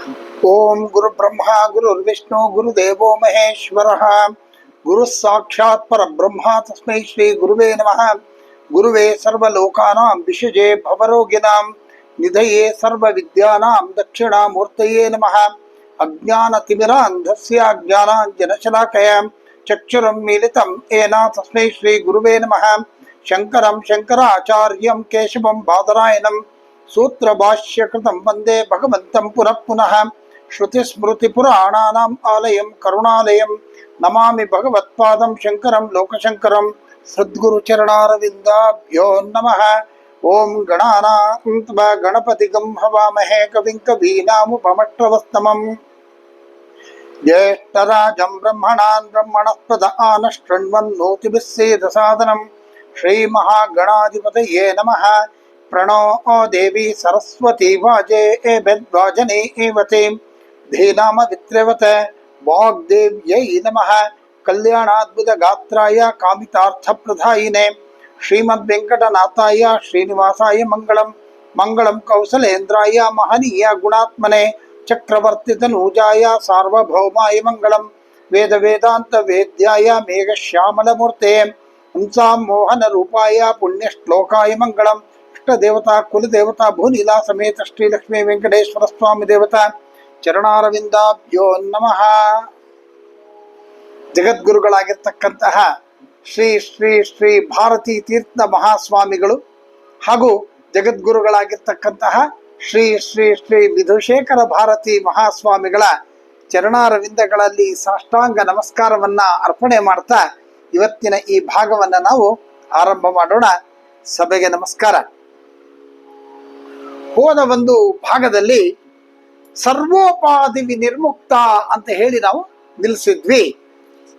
ओम गुरु ब्रह्मा गुरुर्विष्णु गुरुदेवो महेश्वरः गुरु साक्षात् परब्रह्म तस्मै श्री गुरुवे नमः। गुरुवे सर्वलोकानां विषजे भवरोगिणां निधये सर्वविद्यानां दक्षिणामूर्तये नमः। अज्ञानतिमिरान्धस्य ज्ञानाञ्जनशलाकया चक्षुरुन्मीलितं येन तस्मै श्री गुरुवे नमः। शङ्करं शङ्कराचार्यं केशवं बादरायणं सूत्रभाष्यकृतं वन्दे भगवन्तं पुनः पुनः। श्रुतिस्मृतिपुराणानाम् आलयं करुणालयं नमामि भगवत्पादं शङ्करं लोकशङ्करं सद्गुरुचरणारविन्दाभ्यो नमः। ओं गणानां त्वा गणपतिगं हवामहे कविं कवीनामुपमश्रवस्तमम्। ज्येष्ठराजं ब्रह्मणान् ब्रह्मणस्पद आनशृण्वन्नोतिभिः सेदसादनं श्रीमहागणाधिपतये नमः। प्रणो देवी सरस्वती वाजेभिर्वाजने एवते धीनामवित्रवत वाग्देव्यै नमः। कल्याणाद्भुतगात्राय कामितार्थप्रदायिने श्रीमद्वेङ्कटनाथाय श्रीनिवासाय मङ्गलम्। मङ्गलं कौसलेन्द्राय महनीय गुणात्मने चक्रवर्तितनूजाय सार्वभौमाय मङ्गलम्। वेदवेदान्तवेद्याय मेघश्यामलमूर्ते हंसां मोहनरूपाय पुण्यश्लोकाय मङ्गलम्। देवता कुलदेवता भूनीला समेत श्री लक्ष्मी वेंकटेश्वर स्वामी देवता ಚರಣಾರವಿಂದಾಭ್ಯೋ ನಮಃ. ಜಗದ್ಗುರುಗಳಾಗಿರ್ತಕ್ಕಂತಹ ಶ್ರೀ ಶ್ರೀ ಶ್ರೀ ಭಾರತೀ ತೀರ್ಥ ಮಹಾಸ್ವಾಮಿಗಳು ಹಾಗೂ ಜಗದ್ಗುರುಗಳಾಗಿರ್ತಕ್ಕಂತಹ ಶ್ರೀ ಶ್ರೀ ಶ್ರೀ ವಿಧುಶೇಖರ ಭಾರತಿ ಮಹಾಸ್ವಾಮಿಗಳ ಚರಣಾರವಿಂದಗಳಲ್ಲಿ ಸಾಷ್ಟಾಂಗ ನಮಸ್ಕಾರವನ್ನ ಅರ್ಪಣೆ ಮಾಡ್ತಾ ಇವತ್ತಿನ ಈ ಭಾಗವನ್ನ ನಾವು ಆರಂಭ ಮಾಡೋಣ. ಸಭೆಗೆ ನಮಸ್ಕಾರ. ಹೋದ ಒಂದು ಭಾಗದಲ್ಲಿ ಸರ್ವೋಪಾಧಿ ವಿನಿರ್ಮುಕ್ತ ಅಂತ ಹೇಳಿ ನಾವು ನಿಲ್ಲಿಸಿದ್ವಿ.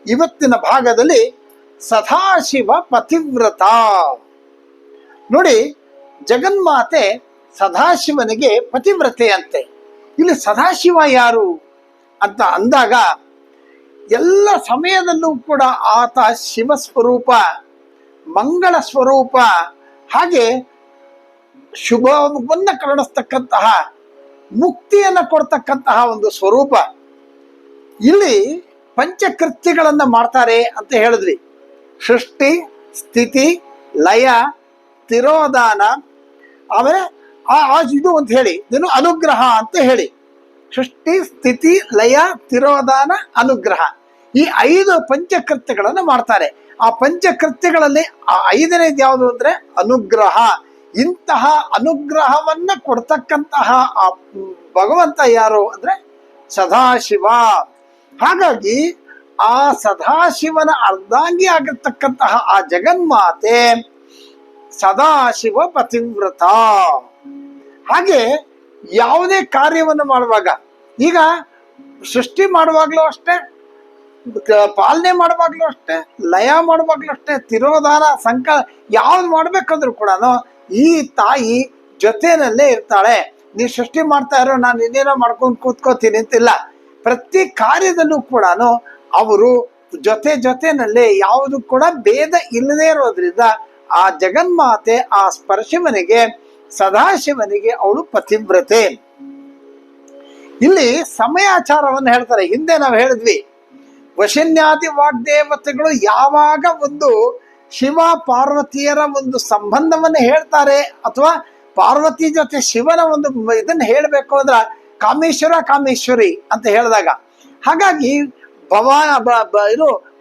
ಇವತ್ತಿನ ಭಾಗದಲ್ಲಿ ಸದಾಶಿವ ಪತಿವ್ರತ. ನೋಡಿ, ಜಗನ್ಮಾತೆ ಸದಾಶಿವನಿಗೆ ಪತಿವ್ರತೆ ಅಂತೆ. ಇಲ್ಲಿ ಸದಾಶಿವ ಯಾರು ಅಂತ ಅಂದಾಗ ಎಲ್ಲ ಸಮಯದಲ್ಲೂ ಕೂಡ ಆತ ಶಿವ ಸ್ವರೂಪ, ಮಂಗಳ ಸ್ವರೂಪ, ಹಾಗೆ ಶುಭವನ್ನ ಕರುಣಿಸ್ತಕ್ಕಂತಹ, ಮುಕ್ತಿಯನ್ನ ಕೊಡ್ತಕ್ಕಂತಹ ಒಂದು ಸ್ವರೂಪ. ಇಲ್ಲಿ ಪಂಚಕೃತ್ಯಗಳನ್ನ ಮಾಡ್ತಾರೆ ಅಂತ ಹೇಳಿದ್ವಿ. ಸೃಷ್ಟಿ, ಸ್ಥಿತಿ, ಲಯ, ತಿರೋಧಾನ, ಆಮೇಲೆ ಇದು ಅಂತ ಹೇಳಿ ಇದನ್ನು ಅನುಗ್ರಹ ಅಂತ ಹೇಳಿ. ಸೃಷ್ಟಿ, ಸ್ಥಿತಿ, ಲಯ, ತಿರೋಧಾನ, ಅನುಗ್ರಹ, ಈ 5 ಪಂಚಕೃತ್ಯಗಳನ್ನು ಮಾಡ್ತಾರೆ. ಆ ಪಂಚಕೃತ್ಯಗಳಲ್ಲಿ ಆ 5ನೇದು ಯಾವುದು ಅಂದ್ರೆ ಅನುಗ್ರಹ. ಇಂತಹ ಅನುಗ್ರಹವನ್ನ ಕೊಡ್ತಕ್ಕಂತಹ ಆ ಭಗವಂತ ಯಾರು ಅಂದ್ರೆ ಸದಾಶಿವ. ಹಾಗಾಗಿ ಆ ಸದಾಶಿವನ ಅರ್ಧಾಂಗಿ ಆಗಿರ್ತಕ್ಕಂತಹ ಆ ಜಗನ್ಮಾತೆ ಸದಾಶಿವ ಪತಿವ್ರತ. ಹಾಗೆ ಯಾವುದೇ ಕಾರ್ಯವನ್ನು ಮಾಡುವಾಗ, ಈಗ ಸೃಷ್ಟಿ ಮಾಡುವಾಗ್ಲೂ ಅಷ್ಟೇ, ಪಾಲನೆ ಮಾಡುವಾಗ್ಲೂ ಅಷ್ಟೇ, ಲಯ ಮಾಡುವಾಗ್ಲೂ ಅಷ್ಟೇ, ತಿರೋಧಾನ, ಯಾವ್ದು ಮಾಡ್ಬೇಕಂದ್ರೂ ಕೂಡ ಈ ತಾಯಿ ಜೊತೆನಲ್ಲೇ ಇರ್ತಾಳೆ. ನೀ ಸೃಷ್ಟಿ ಮಾಡ್ತಾ ಇರೋ, ನಾನು ಇನ್ನೇನೋ ಮಾಡ್ಕೊಂಡು ಕೂತ್ಕೋತೀನಿ ಅಂತಿಲ್ಲ. ಪ್ರತಿ ಕಾರ್ಯದಲ್ಲೂ ಕೂಡ ಅವರು ಜೊತೆನಲ್ಲೇ, ಯಾವುದು ಕೂಡ ಭೇದ ಇಲ್ಲದೆ ಇರೋದ್ರಿಂದ ಆ ಜಗನ್ಮಾತೆ, ಆ ಸ್ಪರ್ಶಿವನಿಗೆ, ಸದಾಶಿವನಿಗೆ ಅವಳು ಪತಿವ್ರತೆ. ಇಲ್ಲಿ ಸಮಯಾಚಾರವನ್ನು ಹೇಳ್ತಾರೆ. ಹಿಂದೆ ನಾವು ಹೇಳಿದ್ವಿ, ವಶನ್ಯಾದಿ ವಾಗ್ದೇವತೆಗಳು ಯಾವಾಗ ಒಂದು ಶಿವ ಪಾರ್ವತಿಯರ ಒಂದು ಸಂಬಂಧವನ್ನು ಹೇಳ್ತಾರೆ, ಅಥವಾ ಪಾರ್ವತಿ ಜೊತೆ ಶಿವನ ಒಂದು ಇದನ್ನ ಹೇಳಬೇಕು ಅಂದ್ರ ಕಾಮೇಶ್ವರ ಕಾಮೇಶ್ವರಿ ಅಂತ ಹೇಳಿದಾಗ, ಹಾಗಾಗಿ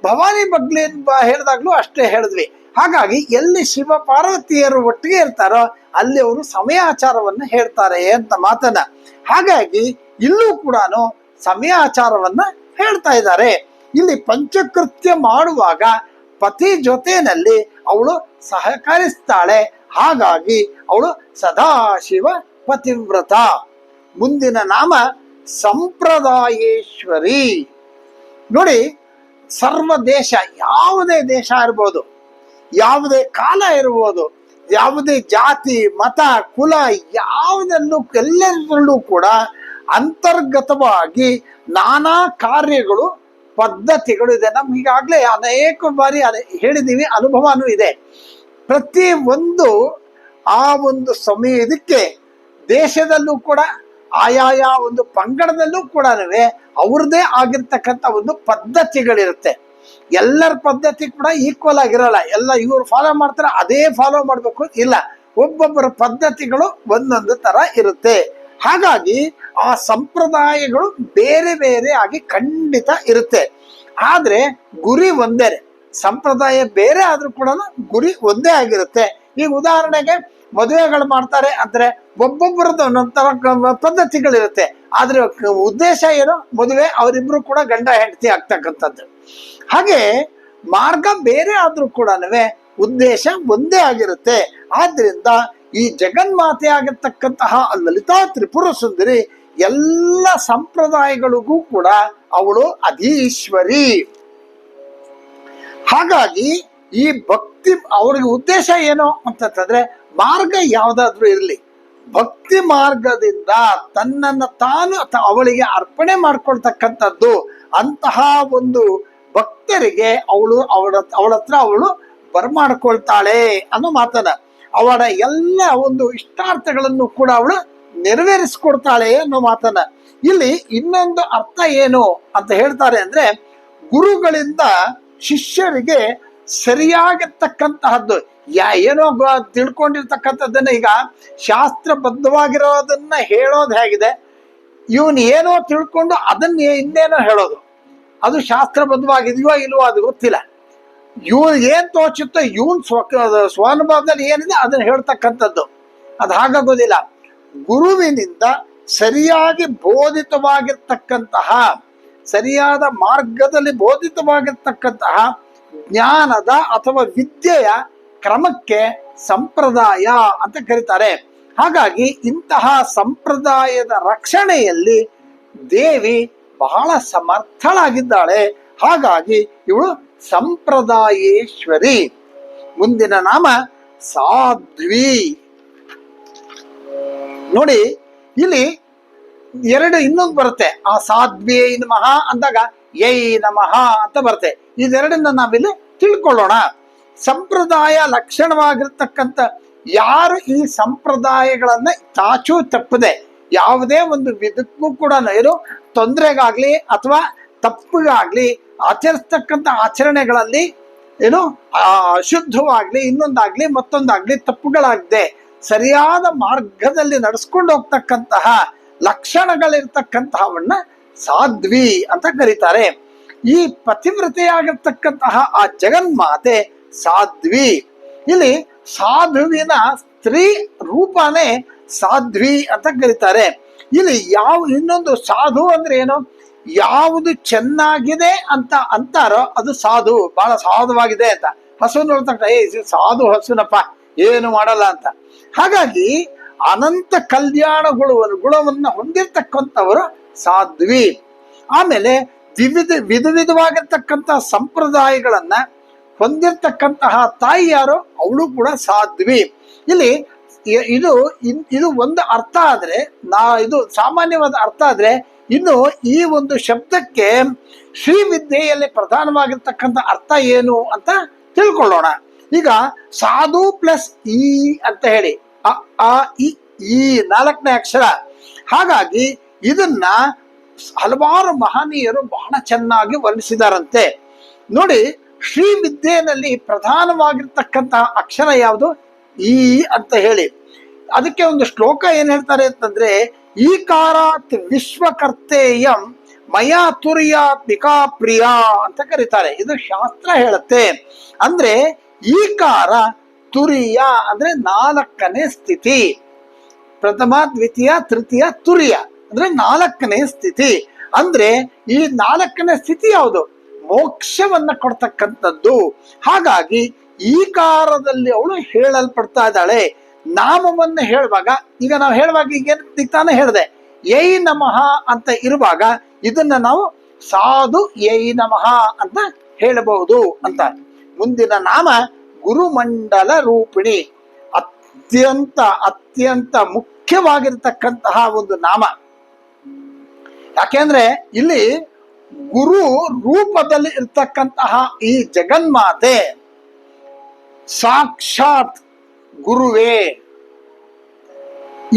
ಭವಾನಿ ಬಗ್ಗೆ ಹೇಳಿದಾಗ್ಲೂ ಅಷ್ಟೇ ಹೇಳಿದ್ವಿ. ಹಾಗಾಗಿ ಎಲ್ಲಿ ಶಿವ ಪಾರ್ವತಿಯರು ಒಟ್ಟಿಗೆ ಇರ್ತಾರೋ ಅಲ್ಲಿ ಅವರು ಸಮಯಾಚಾರವನ್ನ ಹೇಳ್ತಾರೆ ಅಂತ ಮಾತನ್ನ. ಹಾಗಾಗಿ ಇಲ್ಲೂ ಕೂಡ ಸಮಯಾಚಾರವನ್ನ ಹೇಳ್ತಾ ಇದ್ದಾರೆ. ಇಲ್ಲಿ ಪಂಚಕೃತ್ಯ ಮಾಡುವಾಗ ಪತಿ ಜೊತೆಯಲ್ಲಿ ಅವಳು ಸಹಕರಿಸ್ತಾಳೆ. ಹಾಗಾಗಿ ಅವಳು ಸದಾಶಿವ ಪತಿವ್ರತ. ಮುಂದಿನ ನಾಮ ಸಂಪ್ರದಾಯೇಶ್ವರಿ. ನೋಡಿ, ಸರ್ವ ದೇಶ, ಯಾವುದೇ ದೇಶ ಇರ್ಬೋದು, ಯಾವುದೇ ಕಾಲ ಇರ್ಬೋದು, ಯಾವುದೇ ಜಾತಿ, ಮತ, ಕುಲ, ಎಲ್ಲರಲ್ಲೂ ಕೂಡ ಅಂತರ್ಗತವಾಗಿ ನಾನಾ ಕಾರ್ಯಗಳು, ಪದ್ಧತಿಗಳು ಇದೆ. ನಮ್ಗೆ ಈಗಾಗಲೇ ಅನೇಕ ಬಾರಿ ಹೇಳಿದ್ದೀವಿ, ಅನುಭವನೂ ಇದೆ. ಪ್ರತಿ ಒಂದು ಆ ಒಂದು ಸಮಯ ಇದಕ್ಕೆ ದೇಶದಲ್ಲೂ ಕೂಡ ಆಯಾಯ ಒಂದು ಪಂಗಡದಲ್ಲೂ ಕೂಡ ಅವ್ರದ್ದೇ ಆಗಿರ್ತಕ್ಕಂಥ ಒಂದು ಪದ್ಧತಿಗಳಿರುತ್ತೆ. ಎಲ್ಲರ ಪದ್ಧತಿ ಕೂಡ ಈಕ್ವಲ್ ಆಗಿರಲ್ಲ. ಎಲ್ಲ ಇವ್ರು ಫಾಲೋ ಮಾಡ್ತಾರೆ ಅದೇ ಫಾಲೋ ಮಾಡ್ಬೇಕು ಇಲ್ಲ, ಒಬ್ಬೊಬ್ಬರ ಪದ್ಧತಿಗಳು ಒಂದೊಂದು ತರ ಇರುತ್ತೆ. ಹಾಗಾಗಿ ಆ ಸಂಪ್ರದಾಯಗಳು ಬೇರೆ ಬೇರೆ ಆಗಿ ಖಂಡಿತ ಇರುತ್ತೆ. ಆದ್ರೆ ಗುರಿ ಒಂದೇ. ಸಂಪ್ರದಾಯ ಬೇರೆ ಆದ್ರೂ ಕೂಡ ಗುರಿ ಒಂದೇ ಆಗಿರುತ್ತೆ. ಈಗ ಉದಾಹರಣೆಗೆ ಮದುವೆಗಳು ಮಾಡ್ತಾರೆ ಅಂದ್ರೆ ಒಬ್ಬೊಬ್ಬರದ್ದು ಒಂದೊಂದರ ಪದ್ಧತಿಗಳಿರುತ್ತೆ. ಆದ್ರೆ ಉದ್ದೇಶ ಏನು? ಮದುವೆ ಅವರಿಬ್ರು ಕೂಡ ಗಂಡ ಹೆಂಡತಿ ಆಗ್ತಕ್ಕಂಥದ್ದು. ಹಾಗೆ ಮಾರ್ಗ ಬೇರೆ ಆದ್ರೂ ಕೂಡ ಉದ್ದೇಶ ಒಂದೇ ಆಗಿರುತ್ತೆ. ಆದ್ರಿಂದ ಈ ಜಗನ್ಮಾತೆ ಆಗಿರ್ತಕ್ಕಂತಹ ಲಲಿತಾ ತ್ರಿಪುರ ಸುಂದರಿ ಎಲ್ಲ ಸಂಪ್ರದಾಯಗಳಿಗೂ ಕೂಡ ಅವಳು ಅಧೀಶ್ವರಿ. ಹಾಗಾಗಿ ಈ ಭಕ್ತಿ ಅವ್ರಿಗೆ ಉದ್ದೇಶ ಏನು ಅಂತಂದ್ರೆ ಮಾರ್ಗ ಯಾವ್ದಾದ್ರು ಇರಲಿ, ಭಕ್ತಿ ಮಾರ್ಗದಿಂದ ತನ್ನನ್ನು ತಾನು ಅವಳಿಗೆ ಅರ್ಪಣೆ ಮಾಡ್ಕೊಳ್ತಕ್ಕಂಥದ್ದು. ಅಂತಹ ಒಂದು ಭಕ್ತರಿಗೆ ಅವಳ ಹತ್ರ ಅವಳು ಬರ್ಮಾಡ್ಕೊಳ್ತಾಳೆ ಅನ್ನೋ ಮಾತನ್ನ, ಅವಳ ಎಲ್ಲ ಒಂದು ಇಷ್ಟಾರ್ಥಗಳನ್ನು ಕೂಡ ಅವಳು ನೆರವೇರಿಸ್ಕೊಡ್ತಾಳೆ ಅನ್ನೋ ಮಾತನ್ನ. ಇಲ್ಲಿ ಇನ್ನೊಂದು ಅರ್ಥ ಏನು ಅಂತ ಹೇಳ್ತಾರೆ ಅಂದ್ರೆ, ಗುರುಗಳಿಂದ ಶಿಷ್ಯರಿಗೆ ಸರಿಯಾಗಿರ್ತಕ್ಕಂತಹದ್ದು ಏನೋ ತಿಳ್ಕೊಂಡಿರ್ತಕ್ಕಂಥದ್ದನ್ನ ಈಗ ಶಾಸ್ತ್ರಬದ್ಧವಾಗಿರೋದನ್ನ ಹೇಳೋದು ಹೇಗಿದೆ, ಇವನ್ ಏನೋ ತಿಳ್ಕೊಂಡು ಅದನ್ನ ಇನ್ನೇನೋ ಹೇಳೋದು, ಅದು ಶಾಸ್ತ್ರಬದ್ಧವಾಗಿದೆಯೋ ಇಲ್ವೋ ಅದು ಗೊತ್ತಿಲ್ಲ. ಇವನ್ ಏನ್ ತೋಚುತ್ತೋ ಇವನ್ ಸ್ವಾನುಭವದಲ್ಲಿ ಏನಿದೆ ಅದನ್ನ ಹೇಳ್ತಕ್ಕಂಥದ್ದು, ಅದು ಹಾಗಾಗೋದಿಲ್ಲ. ಗುರುವಿನಿಂದ ಸರಿಯಾಗಿ ಬೋಧಿತವಾಗಿರ್ತಕ್ಕಂತಹ, ಸರಿಯಾದ ಮಾರ್ಗದಲ್ಲಿ ಬೋಧಿತವಾಗಿರ್ತಕ್ಕಂತಹ ಜ್ಞಾನದ ಅಥವಾ ವಿದ್ಯೆಯ ಕ್ರಮಕ್ಕೆ ಸಂಪ್ರದಾಯ ಅಂತ ಕರೀತಾರೆ. ಹಾಗಾಗಿ ಇಂತಹ ಸಂಪ್ರದಾಯದ ರಕ್ಷಣೆಯಲ್ಲಿ ದೇವಿ ಬಹಳ ಸಮರ್ಥಳಾಗಿದ್ದಾಳೆ. ಹಾಗಾಗಿ ಇವಳು ಸಂಪ್ರದಾಯೇಶ್ವರಿ. ಮುಂದಿನ ನಾಮ ಸಾಧ್ವಿ. ನೋಡಿ ಇಲ್ಲಿ ಇನ್ನೊಂದು ಬರುತ್ತೆ. ಆ ಸಾಧ್ವಿಯೇ ನಮಃ ಅಂದಾಗ ಯೈ ನಮಃ ಅಂತ ಬರುತ್ತೆ. ಇದೆರಡನ್ನ ನಾವಿಲ್ಲಿ ತಿಳ್ಕೊಳ್ಳೋಣ. ಸಂಪ್ರದಾಯ ಲಕ್ಷಣವಾಗಿರ್ತಕ್ಕಂಥ ಯಾರು ಈ ಸಂಪ್ರದಾಯಗಳನ್ನ ಚಾಚೂ ತಪ್ಪದೆ ಯಾವುದೇ ಒಂದು ವಿಧಕ್ಕೂ ಕೂಡ ಏನು ತೊಂದರೆಗಾಗ್ಲಿ ಅಥವಾ ತಪ್ಪಿಗಾಗ್ಲಿ ಆಚರಿಸ್ತಕ್ಕಂಥ ಆಚರಣೆಗಳಲ್ಲಿ ಏನು ಅಶುದ್ಧವಾಗ್ಲಿ ಇನ್ನೊಂದಾಗ್ಲಿ ಮತ್ತೊಂದಾಗ್ಲಿ ತಪ್ಪುಗಳಾಗದೆ ಸರಿಯಾದ ಮಾರ್ಗದಲ್ಲಿ ನಡೆಸ್ಕೊಂಡು ಹೋಗ್ತಕ್ಕಂತಹ ಲಕ್ಷಣಗಳಿರ್ತಕ್ಕಂತಹವನ್ನ ಸಾಧ್ವಿ ಅಂತ ಕರೀತಾರೆ. ಈ ಪತಿವ್ರತೆಯಾಗಿರ್ತಕ್ಕಂತಹ ಆ ಜಗನ್ಮಾತೆ ಸಾಧ್ವಿ. ಇಲ್ಲಿ ಸಾಧುವಿನ ಸ್ತ್ರೀ ರೂಪನೇ ಸಾಧ್ವಿ ಅಂತ ಕರೀತಾರೆ. ಇಲ್ಲಿ ಇನ್ನೊಂದು ಸಾಧು ಅಂದ್ರೆ ಏನು, ಯಾವುದು ಚೆನ್ನಾಗಿದೆ ಅಂತ ಅಂತಾರೋ ಅದು ಸಾಧು, ಬಹಳ ಸಾಧುವಾಗಿದೆ ಅಂತ. ಹಸು ನೋಡ್ತಕ್ಕ ಸಾಧು ಹಸುನಪ್ಪ ಏನು ಮಾಡಲ್ಲ ಅಂತ. ಹಾಗಾಗಿ ಅನಂತ ಗುಣವನ್ನ ಹೊಂದಿರತಕ್ಕಂಥವರು ಸಾಧ್ವಿ. ಆಮೇಲೆ ವಿಧವಾಗಿರ್ತಕ್ಕಂತಹ ಸಂಪ್ರದಾಯಗಳನ್ನ ಹೊಂದಿರತಕ್ಕಂತಹ ತಾಯಿ ಯಾರು, ಅವಳು ಕೂಡ ಸಾಧ್ವಿ. ಇಲ್ಲಿ ಇದು ಒಂದು ಅರ್ಥ ಆದ್ರೆ ಇದು ಸಾಮಾನ್ಯವಾದ ಅರ್ಥ ಆದ್ರೆ, ಇನ್ನು ಈ ಒಂದು ಶಬ್ದಕ್ಕೆ ಶ್ರೀವಿದ್ಯೆಯಲ್ಲಿ ಪ್ರಧಾನವಾಗಿರ್ತಕ್ಕಂಥ ಅರ್ಥ ಏನು ಅಂತ ತಿಳ್ಕೊಳ್ಳೋಣ. ಈಗ ಸಾಧು ಪ್ಲಸ್ ಈ ಅಂತ ಹೇಳಿ ಅ ಈ 4ನೇ ಅಕ್ಷರ. ಹಾಗಾಗಿ ಇದನ್ನ ಹಲವಾರು ಮಹನೀಯರು ಬಹಳ ಚೆನ್ನಾಗಿ ವರ್ಣಿಸಿದಾರಂತೆ. ನೋಡಿ, ಶ್ರೀವಿದ್ಯೆಯಲ್ಲಿ ಪ್ರಧಾನವಾಗಿರ್ತಕ್ಕಂತಹ ಅಕ್ಷರ ಯಾವುದು? ಈ ಅಂತ ಹೇಳಿ. ಅದಕ್ಕೆ ಒಂದು ಶ್ಲೋಕ ಏನ್ ಹೇಳ್ತಾರೆ ಅಂತಂದ್ರೆ, ಈಕಾರಾತ್ ವಿಶ್ವಕರ್ತೇಯಂ ಮಯಾ ತುರ್ಯಾತ್ಮಿಕಾ ಪ್ರಿಯ ಅಂತ ಕರೀತಾರೆ. ಇದು ಶಾಸ್ತ್ರ ಹೇಳುತ್ತೆ. ಅಂದ್ರೆ ಈಕಾರ ತುರಿಯ ಅಂದ್ರೆ 4ನೇ ಸ್ಥಿತಿ, ಪ್ರಥಮ ದ್ವಿತೀಯ ತೃತೀಯ ತುರಿಯ ಅಂದ್ರೆ 4ನೇ ಸ್ಥಿತಿ. ಅಂದ್ರೆ ಈ 4ನೇ ಸ್ಥಿತಿ ಯಾವುದು? ಮೋಕ್ಷವನ್ನ ಕೊಡ್ತಕ್ಕಂಥದ್ದು. ಹಾಗಾಗಿ ಈಕಾರದಲ್ಲಿ ಅವಳು ಹೇಳಲ್ಪಡ್ತಾ ಇದ್ದಾಳೆ. ನಾಮವನ್ನು ಹೇಳುವಾಗ, ಈಗ ನಾವು ಹೇಳುವಾಗ ಈಗ ತಾನೇ ಹೇಳಿದೆ ಯೈ ನಮಃ ಅಂತ ಇರುವಾಗ ಇದನ್ನ ನಾವು ಸಾಧು ಯೈ ನಮಃ ಅಂತ ಹೇಳಬಹುದು ಅಂತ. ಮುಂದಿನ ನಾಮ ಗುರುಮಂಡಲ ರೂಪಿಣಿ. ಅತ್ಯಂತ ಮುಖ್ಯವಾಗಿರ್ತಕ್ಕಂತಹ ಒಂದು ನಾಮ. ಯಾಕೆಂದ್ರೆ ಇಲ್ಲಿ ಗುರು ರೂಪದಲ್ಲಿ ಇರ್ತಕ್ಕಂತಹ ಈ ಜಗನ್ಮಾತೆ ಸಾಕ್ಷಾತ್ ಗುರುವೇ.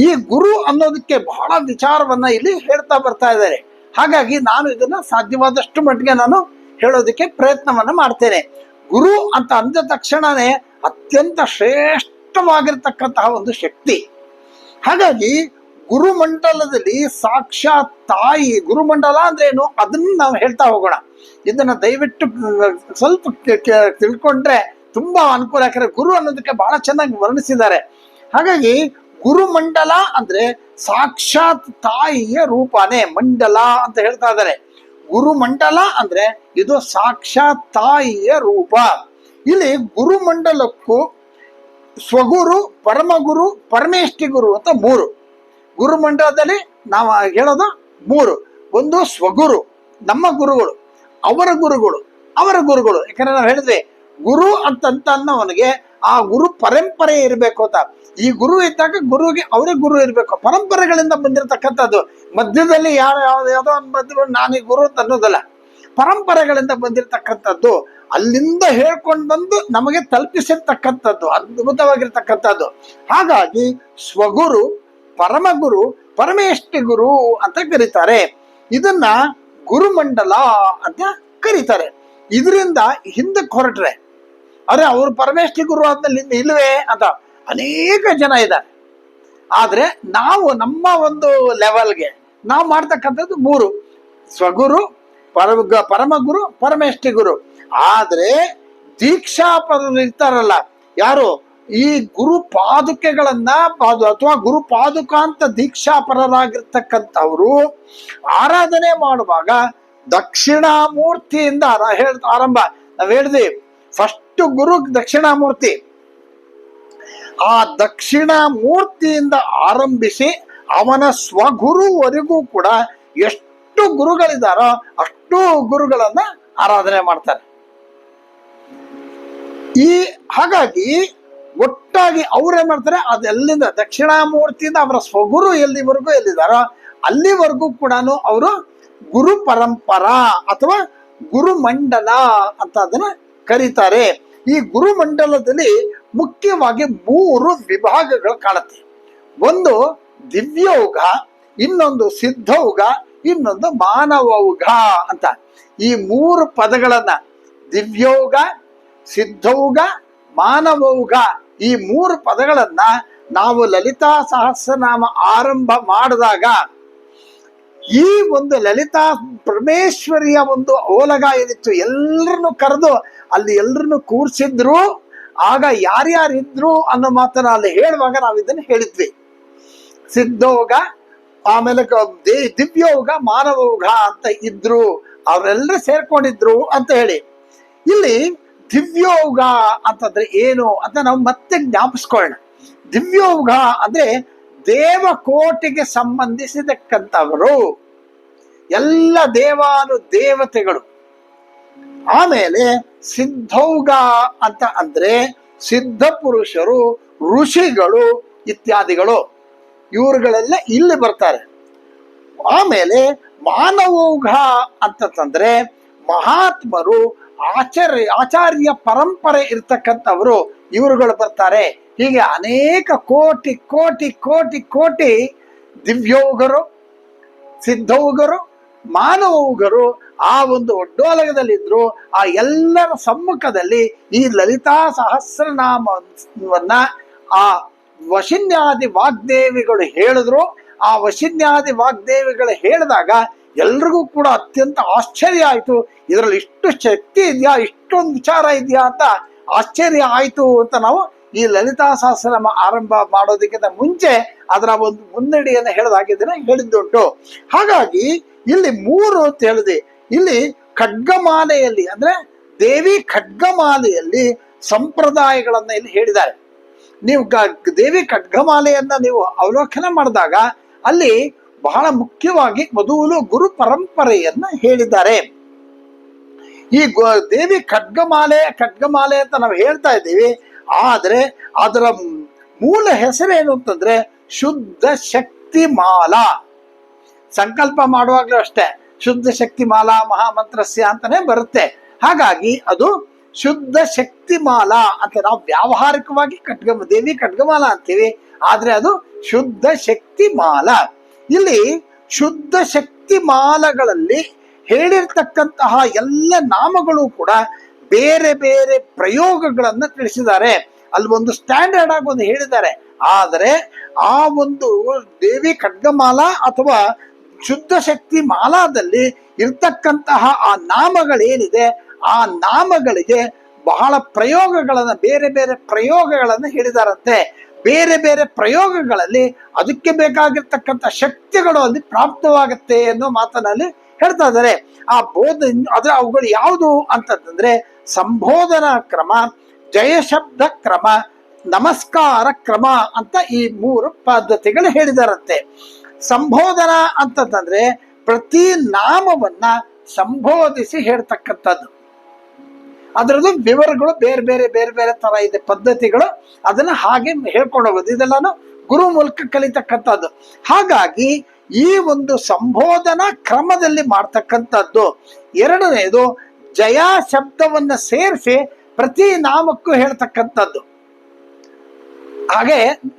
ಈ ಗುರು ಅನ್ನೋದಕ್ಕೆ ಬಹಳ ವಿಚಾರವನ್ನ ಇಲ್ಲಿ ಹೇಳ್ತಾ ಬರ್ತಾ ಇದ್ದಾರೆ. ಹಾಗಾಗಿ ನಾನು ಇದನ್ನ ಸಾಧ್ಯವಾದಷ್ಟು ಮಟ್ಟಿಗೆ ನಾನು ಹೇಳೋದಕ್ಕೆ ಪ್ರಯತ್ನವನ್ನ ಮಾಡ್ತೇನೆ. ಗುರು ಅಂತ ಅಂದ ತಕ್ಷಣನೇ ಅತ್ಯಂತ ಶ್ರೇಷ್ಠವಾಗಿರ್ತಕ್ಕಂತಹ ಒಂದು ಶಕ್ತಿ. ಹಾಗಾಗಿ ಗುರುಮಂಡಲದಲ್ಲಿ ಸಾಕ್ಷಾತ್ ತಾಯಿ, ಗುರುಮಂಡಲ ಅಂದ್ರೆ ಏನು ಅದನ್ನ ನಾವು ಹೇಳ್ತಾ ಹೋಗೋಣ. ಇದನ್ನ ದಯವಿಟ್ಟು ಸ್ವಲ್ಪ ತಿಳ್ಕೊಂಡ್ರೆ ತುಂಬಾ ಅನುಕೂಲ. ಯಾಕಂದ್ರೆ ಗುರು ಅನ್ನೋದಕ್ಕೆ ಬಹಳ ಚೆನ್ನಾಗಿ ವರ್ಣಿಸಿದ್ದಾರೆ. ಹಾಗಾಗಿ ಗುರುಮಂಡಲ ಅಂದ್ರೆ ಸಾಕ್ಷಾತ್ ತಾಯಿಯ ರೂಪನೇ ಮಂಡಲ ಅಂತ ಹೇಳ್ತಾ ಇದ್ದಾರೆ. ಗುರುಮಂಡಲ ಅಂದ್ರೆ ಇದು ಸಾಕ್ಷಾತ್ ತಾಯಿಯ ರೂಪ. ಇಲ್ಲಿ ಗುರುಮಂಡಲಕ್ಕೂ ಸ್ವಗುರು, ಪರಮಗುರು, ಪರಮೇಷ್ಠಿ ಗುರು ಅಂತ ಮೂರು. ಗುರುಮಂಡಲದಲ್ಲಿ ನಾವು ಹೇಳೋದು ಮೂರು. ಒಂದು ಸ್ವಗುರು, ನಮ್ಮ ಗುರುಗಳು, ಅವರ ಗುರುಗಳು, ಅವರ ಗುರುಗಳು. ಯಾಕಂದ್ರೆ ನಾವು ಹೇಳಿದ್ವಿ ಗುರು ಅಂತ ಅನ್ನೋವನಿಗೆ ಆ ಗುರು ಪರಂಪರೆ ಇರಬೇಕು ಅಂತ. ಈ ಗುರು ಇದ್ದಾಗ ಗುರುಗೆ ಅವರೇ ಗುರು ಇರಬೇಕು, ಪರಂಪರೆಗಳಿಂದ ಬಂದಿರತಕ್ಕಂಥದ್ದು. ಮಧ್ಯದಲ್ಲಿ ಯಾವುದೋ ಒಂದು ನಾನು ಈ ಗುರು ಅಂತ ಅನ್ನೋದಲ್ಲ, ಪರಂಪರೆಗಳಿಂದ ಬಂದಿರತಕ್ಕಂಥದ್ದು, ಅಲ್ಲಿಂದ ಹೇಳ್ಕೊಂಡು ಬಂದು ನಮಗೆ ತಲುಪಿಸಿರ್ತಕ್ಕಂಥದ್ದು, ಅದ್ಭುತವಾಗಿರ್ತಕ್ಕಂಥದ್ದು. ಹಾಗಾಗಿ ಸ್ವಗುರು, ಪರಮಗುರು, ಪರಮೇಷ್ಠಿ ಗುರು ಅಂತ ಕರೀತಾರೆ. ಇದನ್ನ ಗುರುಮಂಡಲ ಅಂತ ಕರೀತಾರೆ. ಇದರಿಂದ ಹಿಂದಕ್ಕೆ ಹೊರಟ್ರೆ ಅರೆ ಅವರು ಪರಮೇಷ್ಠಿ ಗುರು ಆದ್ಮೇಲೆ ಇಲ್ವೇ ಅಂತ ಅನೇಕ ಜನ ಇದ್ದಾರೆ. ಆದ್ರೆ ನಾವು ನಮ್ಮ ಒಂದು ಲೆವೆಲ್ಗೆ ನಾವು ಮಾಡ್ತಕ್ಕಂಥದ್ದು ಮೂರು: ಸ್ವಗುರು, ಪರಮಗುರು, ಪರಮೇಷ್ಠಿ ಗುರು. ಆದ್ರೆ ದೀಕ್ಷಾಪರರು ಇರ್ತಾರಲ್ಲ, ಯಾರು ಈ ಗುರು ಪಾದುಕೆಗಳನ್ನ ಅಥವಾ ಗುರು ಪಾದುಕಾಂತ ದೀಕ್ಷಾಪರರಾಗಿರ್ತಕ್ಕಂಥವ್ರು ಆರಾಧನೆ ಮಾಡುವಾಗ ದಕ್ಷಿಣಾಮೂರ್ತಿಯಿಂದ ಆರಂಭ. ನಾವ್ ಹೇಳಿದ್ವಿ ಫಸ್ಟ್ ಗುರು ದಕ್ಷಿಣಾಮೂರ್ತಿ. ಆ ದಕ್ಷಿಣಾಮೂರ್ತಿಯಿಂದ ಆರಂಭಿಸಿ ಅವನ ಸ್ವಗುರುವರೆಗೂ ಕೂಡ ಎಷ್ಟು ಗುರುಗಳಿದಾರೋ ಅಷ್ಟು ಗುರುಗಳನ್ನ ಆರಾಧನೆ ಮಾಡ್ತಾರೆ. ಹಾಗಾಗಿ ಒಟ್ಟಾಗಿ ಅವ್ರೇನ್ ಮಾಡ್ತಾರೆ, ಅದೆಲ್ಲಿಂದ ದಕ್ಷಿಣಾಮೂರ್ತಿಯಿಂದ ಅವರ ಸ್ವಗುರು ಎಲ್ಲಿದ್ದಾರೋ ಅಲ್ಲಿವರೆಗೂ ಕೂಡ ಅವರು ಗುರು ಪರಂಪರಾ ಅಥವಾ ಗುರುಮಂಡಲ ಅಂತ ಅದನ್ನ ಕರೀತಾರೆ. ಈ ಗುರುಮಂಡಲದಲ್ಲಿ ಮುಖ್ಯವಾಗಿ ಮೂರು ವಿಭಾಗಗಳು ಕಾಣುತ್ತೆ. ಒಂದು ದಿವ್ಯೌಘ, ಇನ್ನೊಂದು ಸಿದ್ಧೌಘ, ಇನ್ನೊಂದು ಮಾನವೌಘ ಅಂತ. ಈ ಮೂರು ಪದಗಳನ್ನ ದಿವ್ಯೌಘ, ಸಿದ್ಧೌಘ, ಮಾನವೌಘ, ಈ ಮೂರು ಪದಗಳನ್ನ ನಾವು ಲಲಿತಾ ಸಹಸ್ರನಾಮ ಆರಂಭ ಮಾಡಿದಾಗ ಈ ಒಂದು ಲಲಿತಾ ಪರಮೇಶ್ವರಿಯ ಒಂದು ಓಲಗ ಏನಿತ್ತು ಎಲ್ಲರನ್ನು ಕರೆದು ಅಲ್ಲಿ ಎಲ್ಲರನ್ನು ಕೂರ್ಸಿದ್ರು. ಆಗ ಯಾರ್ಯಾರಿದ್ರು ಅನ್ನೋ ಮಾತನ್ನ ಅಲ್ಲಿ ಹೇಳುವಾಗ ನಾವು ಇದನ್ನ ಹೇಳಿದ್ವಿ. ಸಿದ್ಧೋಗ, ಆಮೇಲೆ ದಿವ್ಯೋಗ, ಮಾನವೋಗ ಅಂತ ಇದ್ರು, ಅವರೆಲ್ಲರೂ ಸೇರ್ಕೊಂಡಿದ್ರು ಅಂತ ಹೇಳಿ. ಇಲ್ಲಿ ದಿವ್ಯೋಗ ಅಂತಂದ್ರೆ ಏನು ಅಂತ ನಾವು ಮತ್ತೆ ಜ್ಞಾಪಿಸ್ಕೊಳ್ಳೋಣ. ದಿವ್ಯೋಗ ಅಂದ್ರೆ ದೇವಕೋಟಿಗೆ ಸಂಬಂಧಿಸಿದಕ್ಕಂಥವರು, ಎಲ್ಲ ದೇವಾನು ದೇವತೆಗಳು. ಆಮೇಲೆ ಸಿದ್ಧೌಘ ಅಂತ ಅಂದ್ರೆ ಸಿದ್ಧ ಪುರುಷರು, ಋಷಿಗಳು ಇತ್ಯಾದಿಗಳು, ಇವರುಗಳೆಲ್ಲ ಇಲ್ಲಿ ಬರ್ತಾರೆ. ಆಮೇಲೆ ಮಾನವೌಘ ಅಂತಂದ್ರೆ ಮಹಾತ್ಮರು, ಆಚಾರ್ಯ ಪರಂಪರೆ ಇರ್ತಕ್ಕಂಥವರು, ಇವರುಗಳು ಬರ್ತಾರೆ. ಹೀಗೆ ಅನೇಕ ಕೋಟಿ ಕೋಟಿ ಕೋಟಿ ಕೋಟಿ ದಿವ್ಯೌಘರು, ಸಿದ್ಧೌಘರು, ಮಾನವೌಘರು ಆ ಒಂದು ಒಡ್ಡೋಲಗದಲ್ಲಿದ್ರು. ಆ ಎಲ್ಲರ ಸಮ್ಮುಖದಲ್ಲಿ ಈ ಲಲಿತಾ ಸಹಸ್ರನಾಮವನ್ನ ಆ ವಶಿನ್ಯಾದಿ ವಾಗ್ದೇವಿಗಳು ಹೇಳಿದ್ರು. ಆ ವಶಿನ್ಯಾದಿ ವಾಗ್ದೇವಿಗಳು ಹೇಳಿದಾಗ ಎಲ್ರಿಗೂ ಕೂಡ ಅತ್ಯಂತ ಆಶ್ಚರ್ಯ ಆಯ್ತು. ಇದರಲ್ಲಿ ಇಷ್ಟು ಶಕ್ತಿ ಇದೆಯಾ, ಇಷ್ಟೊಂದು ವಿಚಾರ ಇದೆಯಾ ಅಂತ ಆಶ್ಚರ್ಯ ಆಯ್ತು ಅಂತ ನಾವು ಈ ಲಲಿತಾ ಸಹಸ್ರನಾಮ ಆರಂಭ ಮಾಡೋದಕ್ಕಿಂತ ಮುಂಚೆ ಅದರ ಒಂದು ಮುನ್ನಡಿಯನ್ನು ಹೇಳಿದ್ದುಂಟು. ಹಾಗಾಗಿ ಇಲ್ಲಿ ಮೂರು ಅಂತ ಹೇಳಿದೆ. ಇಲ್ಲಿ ಖಡ್ಗಮಾಲೆಯಲ್ಲಿ ಅಂದ್ರೆ ದೇವಿ ಖಡ್ಗಮಾಲೆಯಲ್ಲಿ ಸಂಪ್ರದಾಯಗಳನ್ನ ಇಲ್ಲಿ ಹೇಳಿದ್ದಾರೆ. ನೀವು ದೇವಿ ಖಡ್ಗಮಾಲೆಯನ್ನ ನೀವು ಅವಲೋಕನ ಮಾಡಿದಾಗ ಅಲ್ಲಿ ಬಹಳ ಮುಖ್ಯವಾಗಿ ಮೊದಲು ಗುರು ಪರಂಪರೆಯನ್ನ ಹೇಳಿದ್ದಾರೆ. ಈ ದೇವಿ ಖಡ್ಗಮಾಲೆ ಅಂತ ನಾವು ಹೇಳ್ತಾ ಇದ್ದೀವಿ. ಆದ್ರೆ ಅದರ ಮೂಲ ಹೆಸರೇನು ಅಂತಂದ್ರೆ ಶುದ್ಧ ಶಕ್ತಿ ಮಾಲಾ. ಸಂಕಲ್ಪ ಮಾಡುವಾಗ್ಲೂ ಅಷ್ಟೇ ಶುದ್ಧ ಶಕ್ತಿ ಮಾಲಾ ಮಹಾಮಂತ್ರಸ್ಯ ಅಂತಾನೆ ಬರುತ್ತೆ. ಹಾಗಾಗಿ ಅದು ಶುದ್ಧ ಶಕ್ತಿ ಮಾಲಾ ಅಂತ ನಾವು ವ್ಯಾವಹಾರಿಕವಾಗಿ ದೇವಿ ಖಡ್ಗಮಾಲಾ ಅಂತೀವಿ. ಆದ್ರೆ ಅದು ಶುದ್ಧ ಶಕ್ತಿ ಮಾಲ. ಇಲ್ಲಿ ಶುದ್ಧ ಶಕ್ತಿ ಮಾಲಗಳಲ್ಲಿ ಹೇಳಿರ್ತಕ್ಕಂತಹ ಎಲ್ಲ ನಾಮಗಳು ಕೂಡ ಬೇರೆ ಬೇರೆ ಪ್ರಯೋಗಗಳನ್ನ ತಿಳಿಸಿದ್ದಾರೆ. ಅಲ್ಲಿ ಒಂದು ಸ್ಟ್ಯಾಂಡರ್ಡ್ ಆಗಿ ಒಂದು ಹೇಳಿದ್ದಾರೆ. ಆದರೆ ಆ ಒಂದು ದೇವಿ ಖಡ್ಗಮಾಲ ಅಥವಾ ಶುದ್ಧ ಶಕ್ತಿ ಮಾಲಾದಲ್ಲಿ ಇರ್ತಕ್ಕಂತಹ ಆ ನಾಮಗಳೇನಿದೆ, ಆ ನಾಮಗಳಿಗೆ ಬಹಳ ಪ್ರಯೋಗಗಳನ್ನ, ಬೇರೆ ಬೇರೆ ಪ್ರಯೋಗಗಳನ್ನ ಹೇಳಿದಾರಂತೆ. ಬೇರೆ ಬೇರೆ ಪ್ರಯೋಗಗಳಲ್ಲಿ ಅದಕ್ಕೆ ಬೇಕಾಗಿರ್ತಕ್ಕಂಥ ಶಕ್ತಿಗಳು ಅಲ್ಲಿ ಪ್ರಾಪ್ತವಾಗುತ್ತೆ ಅನ್ನೋ ಮಾತನಲ್ಲಿ ಹೇಳ್ತಾ ಇದ್ದಾರೆ. ಆ ಅದ್ರ ಅವುಗಳು ಯಾವುದು ಅಂತಂದ್ರೆ ಸಂಬೋಧನಾ ಕ್ರಮ, ಜಯಶಬ್ದ ಕ್ರಮ, ನಮಸ್ಕಾರ ಕ್ರಮ ಅಂತ ಈ 3 ಪದ್ಧತಿಗಳು ಹೇಳಿದಾರಂತೆ. ಸಂಬೋಧನಾ ಅಂತಂದ್ರೆ ಪ್ರತಿ ನಾಮವನ್ನ ಸಂಬೋಧಿಸಿ ಹೇಳ್ತಕ್ಕಂಥದ್ದು. ಅದರದ್ದು ವಿವರಗಳು ಬೇರೆ ಬೇರೆ ಬೇರೆ ಬೇರೆ ತರ ಇದೆ ಪದ್ಧತಿಗಳು. ಅದನ್ನ ಹಾಗೆ ಹೇಳ್ಕೊಂಡು ಹೋಗೋದು, ಇದೆಲ್ಲಾನು ಗುರು ಮೂಲಕ ಕಲಿತಕ್ಕಂಥದ್ದು. ಹಾಗಾಗಿ ಈ ಒಂದು ಸಂಬೋಧನಾ ಕ್ರಮದಲ್ಲಿ ಮಾಡ್ತಕ್ಕಂಥದ್ದು. ಎರಡನೇದು ಜಯ ಶಬ್ದವನ್ನ ಸೇರಿಸಿ ಪ್ರತಿ ನಾಮಕ್ಕೂ ಹೇಳ್ತಕ್ಕಂಥದ್ದು. ಹಾಗೆ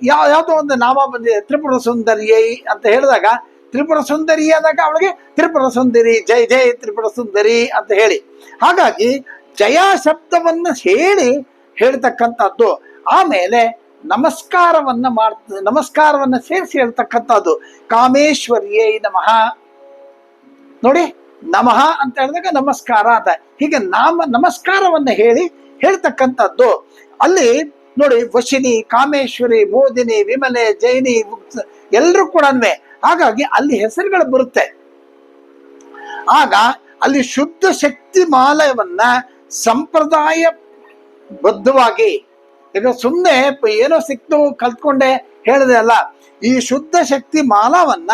ಯಾವ್ದೋ ಒಂದು ನಾಮ ಬಂದಿದೆ, ತ್ರಿಪುರ ಸುಂದರಿಯೈ ಅಂತ ಹೇಳಿದಾಗ ತ್ರಿಪುರ ಸುಂದರಿ ಆದಾಗ ಅವಳಿಗೆ ತ್ರಿಪುರ ಸುಂದರಿ, ಜೈ ಜೈ ತ್ರಿಪುರ ಸುಂದರಿ ಅಂತ ಹೇಳಿ, ಹಾಗಾಗಿ ಜಯ ಶಬ್ದವನ್ನ ಹೇಳಿ ಹೇಳ್ತಕ್ಕಂಥದ್ದು. ಆಮೇಲೆ ನಮಸ್ಕಾರವನ್ನ ಸೇರಿಸಿ ಹೇಳ್ತಕ್ಕಂಥದ್ದು. ಕಾಮೇಶ್ವರಿಯೈ ನಮಃ, ನೋಡಿ ನಮಃ ಅಂತ ಹೇಳಿದಾಗ ನಮಸ್ಕಾರ ಅಂತ, ಹೀಗೆ ನಮಸ್ಕಾರವನ್ನ ಹೇಳ್ತಕ್ಕಂಥದ್ದು. ಅಲ್ಲಿ ನೋಡಿ ವಶಿನಿ, ಕಾಮೇಶ್ವರಿ, ಮೋದಿನಿ, ವಿಮಲೆ, ಜೈನಿ ಎಲ್ಲರೂ ಕೂಡ. ಹಾಗಾಗಿ ಅಲ್ಲಿ ಹೆಸರುಗಳು ಬರುತ್ತೆ. ಆಗ ಅಲ್ಲಿ ಶುದ್ಧ ಶಕ್ತಿ ಮಾಲಯವನ್ನ ಸಂಪ್ರದಾಯ ಬದ್ಧವಾಗಿ, ಈಗ ಸುಮ್ಮನೆ ಏನೋ ಸಿಕ್ತು ಕಲ್ತ್ಕೊಂಡೆ ಹೇಳಿದೆ ಅಲ್ಲ, ಈ ಶುದ್ಧ ಶಕ್ತಿ ಮಾಲವನ್ನ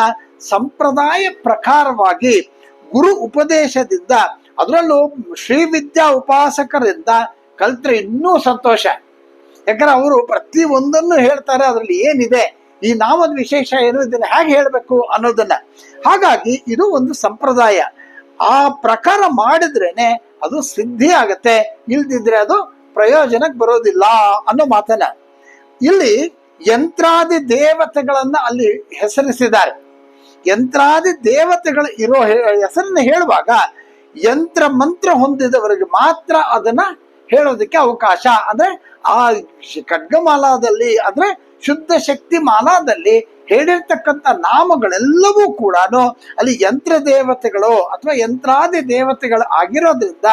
ಸಂಪ್ರದಾಯ ಪ್ರಕಾರವಾಗಿ ಗುರು ಉಪದೇಶದಿಂದ, ಅದರಲ್ಲೂ ಶ್ರೀ ವಿದ್ಯಾ ಉಪಾಸಕರಿಂದ ಕಲ್ತ್ರೆ ಇನ್ನೂ ಸಂತೋಷ. ಯಾಕಂದ್ರೆ ಅವರು ಪ್ರತಿ ಒಂದನ್ನು ಹೇಳ್ತಾರೆ, ಅದರಲ್ಲಿ ಏನಿದೆ, ಈ ನಾಮದ ವಿಶೇಷ ಏನು, ಇದನ್ನ ಹೇಗೆ ಹೇಳ್ಬೇಕು ಅನ್ನೋದನ್ನ. ಹಾಗಾಗಿ ಇದು ಒಂದು ಸಂಪ್ರದಾಯ. ಆ ಪ್ರಕಾರ ಮಾಡಿದ್ರೇನೆ ಅದು ಸಿದ್ಧಿ ಆಗತ್ತೆ, ಇಲ್ದಿದ್ರೆ ಅದು ಪ್ರಯೋಜನಕ್ಕೆ ಬರೋದಿಲ್ಲ ಅನ್ನೋ ಮಾತನ್ನ. ಇಲ್ಲಿ ಯಂತ್ರಾದಿ ದೇವತೆಗಳನ್ನ ಅಲ್ಲಿ ಹೆಸರಿಸಿದ್ದಾರೆ. ಯಂತ್ರಾದಿ ದೇವತೆಗಳು ಇರೋ ಹೆಸರನ್ನ ಹೇಳುವಾಗ ಯಂತ್ರ ಮಂತ್ರ ಹೊಂದಿದವರಿಗೆ ಮಾತ್ರ ಅದನ್ನ ಹೇಳೋದಕ್ಕೆ ಅವಕಾಶ. ಅಂದ್ರೆ ಆ ಖಡ್ಗಮಾಲಾದಲ್ಲಿ, ಅಂದ್ರೆ ಶುದ್ಧ ಶಕ್ತಿ ಮಾಲಾದಲ್ಲಿ ಹೇಳಿರ್ತಕ್ಕಂಥ ನಾಮಗಳೆಲ್ಲವೂ ಕೂಡ ಅಲ್ಲಿ ಯಂತ್ರ ದೇವತೆಗಳು ಅಥವಾ ಯಂತ್ರಾದಿ ದೇವತೆಗಳು ಆಗಿರೋದ್ರಿಂದ